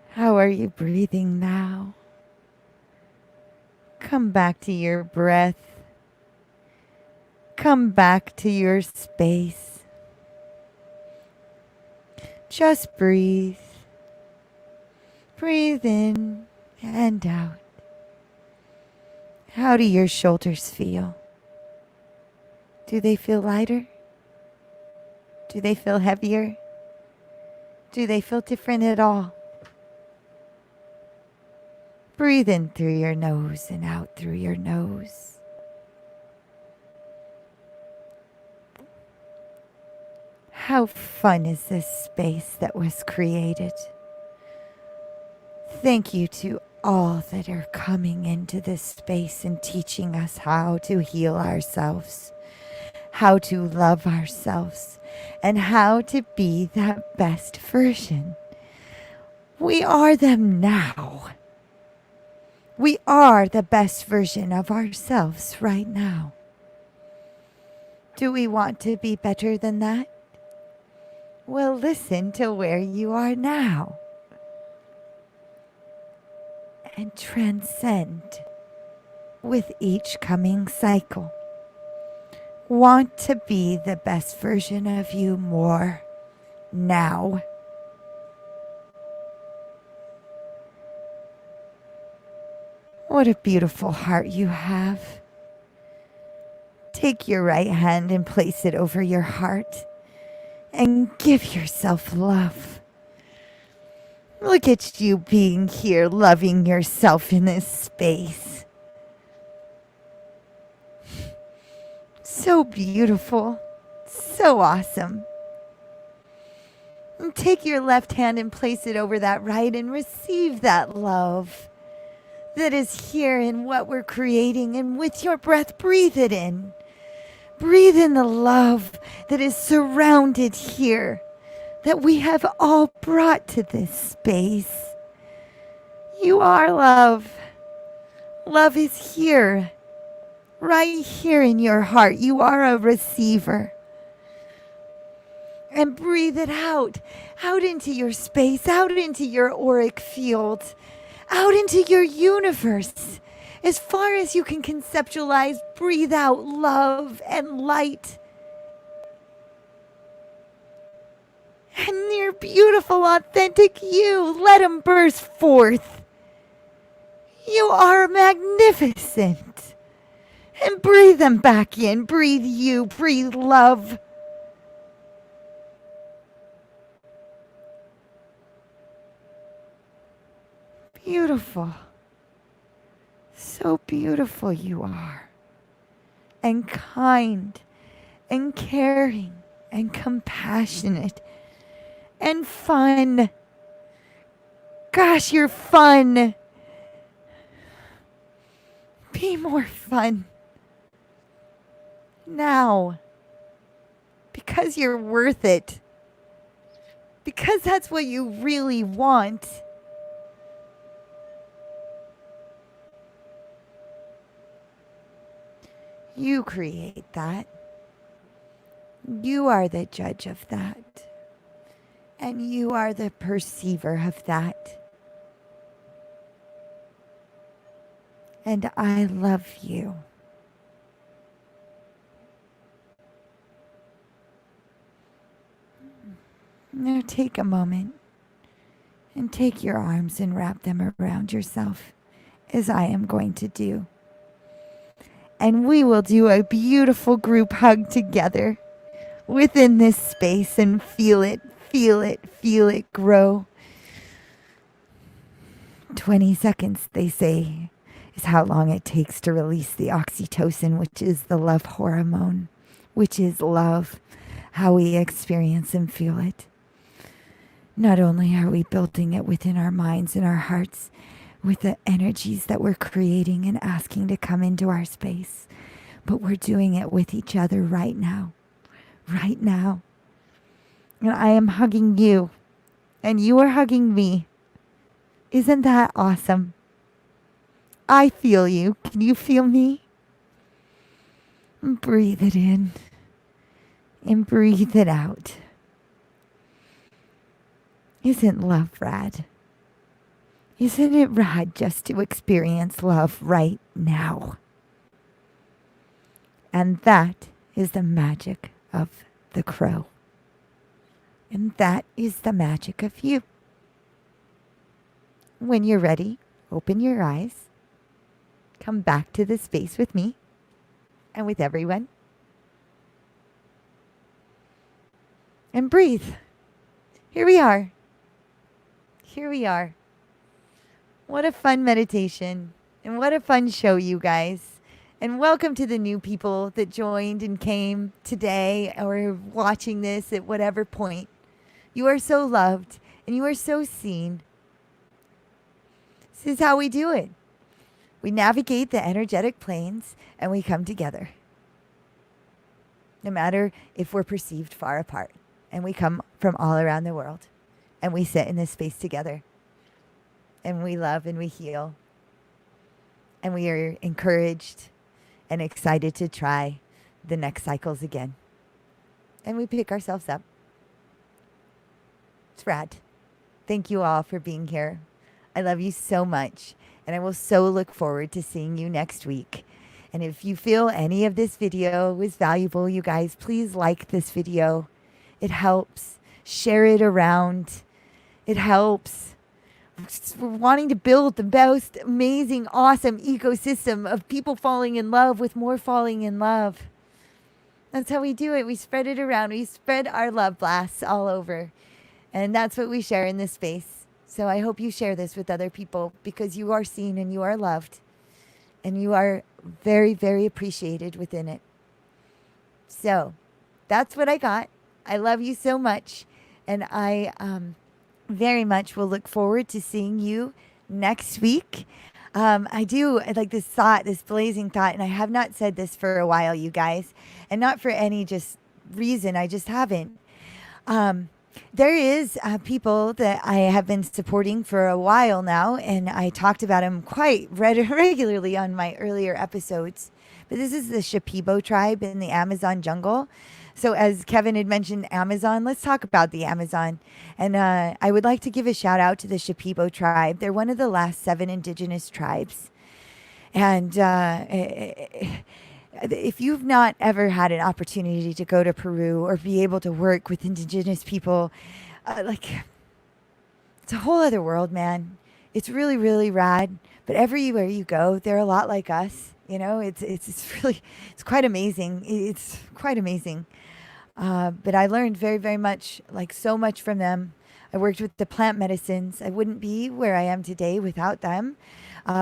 How are you breathing now? Come back to your breath. Come back to your space. Just breathe. Breathe in and out. How do your shoulders feel? Do they feel lighter? Do they feel heavier? Do they feel different at all? Breathe in through your nose and out through your nose. How fun is this space that was created? Thank you to all that are coming into this space and teaching us how to heal ourselves, how to love ourselves, and how to be that best version. We are them now. We are the best version of ourselves right now. Do we want to be better than that? Well, listen to where you are now and transcend with each coming cycle. Want to be the best version of you more now. What a beautiful heart you have. Take your right hand and place it over your heart and give yourself love. Look at you being here, loving yourself in this space. So beautiful, so awesome. And take your left hand and place it over that right and receive that love that is here in what we're creating. And with your breath, breathe it in. Breathe in the love that is surrounded here, that we have all brought to this space. You are love. Love is here, right here in your heart. You are a receiver. And breathe it out into your space, out into your auric field, out into your universe. As far as you can conceptualize, breathe out love and light. And your beautiful, authentic you, let them burst forth. You are magnificent. And breathe them back in. Breathe you, breathe love. Beautiful. So beautiful you are. And kind and caring and compassionate and fun. Gosh, you're fun. Be more fun now, because you're worth it, because that's what you really want. You create that. You are the judge of that. And you are the perceiver of that. And I love you. Now take a moment and take your arms and wrap them around yourself, as I am going to do. And we will do a beautiful group hug together within this space and feel it, feel it, feel it grow. 20 seconds, they say, is how long it takes to release the oxytocin, which is the love hormone, which is love, how we experience and feel it. Not only are we building it within our minds and our hearts, with the energies that we're creating and asking to come into our space, but we're doing it with each other right now. Right now. And I am hugging you, and you are hugging me. Isn't that awesome? I feel you. Can you feel me? Breathe it in and breathe it out. Isn't love rad? Isn't it rad just to experience love right now? And that is the magic of the crow. And that is the magic of you. When you're ready, open your eyes. Come back to the space with me and with everyone. And breathe. Here we are. Here we are. What a fun meditation. And what a fun show, you guys. And welcome to the new people that joined and came today or watching this at whatever point. You are so loved and you are so seen. This is how we do it. We navigate the energetic planes and we come together. No matter if we're perceived far apart. And we come from all around the world. And we sit in this space together. And we love and we heal. And we are encouraged and excited to try the next cycles again. And we pick ourselves up. It's rad. Thank you all for being here. I love you so much. And I will so look forward to seeing you next week. And if you feel any of this video was valuable, you guys, please like this video. It helps. Share it around. It helps. We're wanting to build the most amazing, awesome ecosystem of people falling in love with more falling in love. That's how we do it. We spread it around. We spread our love blasts all over. And that's what we share in this space. So I hope you share this with other people because you are seen and you are loved. And you are very, very appreciated within it. So that's what I got. I love you so much. And I very much will look forward to seeing you next week. I like this thought, this blazing thought, and I have not said this for a while, you guys, and not for any just reason. I just haven't. There is people that I have been supporting for a while now, and I talked about them quite regularly on my earlier episodes. But this is the Shipibo tribe in the Amazon jungle. So as Kevin had mentioned Amazon, let's talk about the Amazon. And I would like to give a shout out to the Shipibo tribe. They're one of the last 7 indigenous tribes. And if you've not ever had an opportunity to go to Peru or be able to work with indigenous people, it's a whole other world, man. It's really, really rad. But everywhere you go, they're a lot like us. You know, it's quite amazing. It's quite amazing. But I learned very, very much, so much from them. I worked with the plant medicines. I wouldn't be where I am today without them,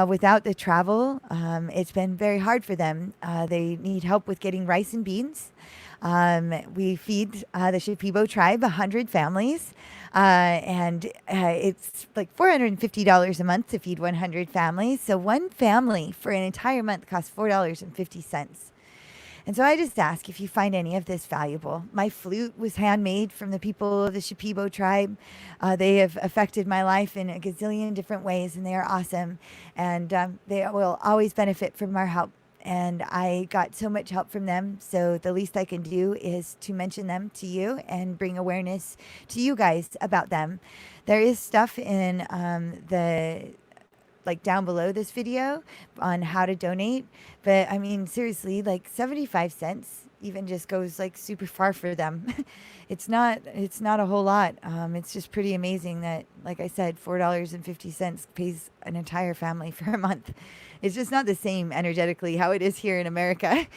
without the travel. It's been very hard for them. They need help with getting rice and beans. We feed the Shipibo tribe 100 families. And it's like $450 a month to feed 100 families. So one family for an entire month costs $4.50. And so I just ask if you find any of this valuable. My flute was handmade from the people of the Shipibo tribe. They have affected my life in a gazillion different ways, and they are awesome. And they will always benefit from our help. And I got so much help from them. So the least I can do is to mention them to you and bring awareness to you guys about them. There is stuff in down below this video on how to donate. But I mean, seriously, 75 cents even just goes super far for them. It's not a whole lot. It's just pretty amazing that, like I said, $4.50 pays an entire family for a month. It's just not the same energetically how it is here in America.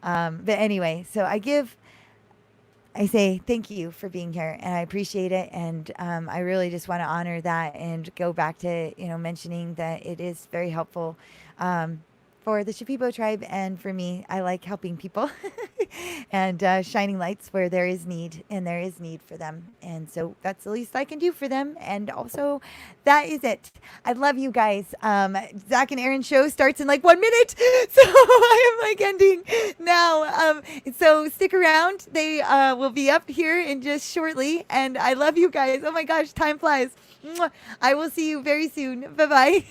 But anyway, so I say thank you for being here, and I appreciate it. And I really just want to honor that and go back to, mentioning that it is very helpful for the Shipibo tribe and for me. I like helping people and shining lights where there is need, and there is need for them. And so that's the least I can do for them. And also, that is it. I love you guys. Zach and Aaron's show starts in 1 minute. So I am ending now. So stick around. They will be up here in just shortly. And I love you guys. Oh my gosh, time flies. Mwah. I will see you very soon. Bye-bye.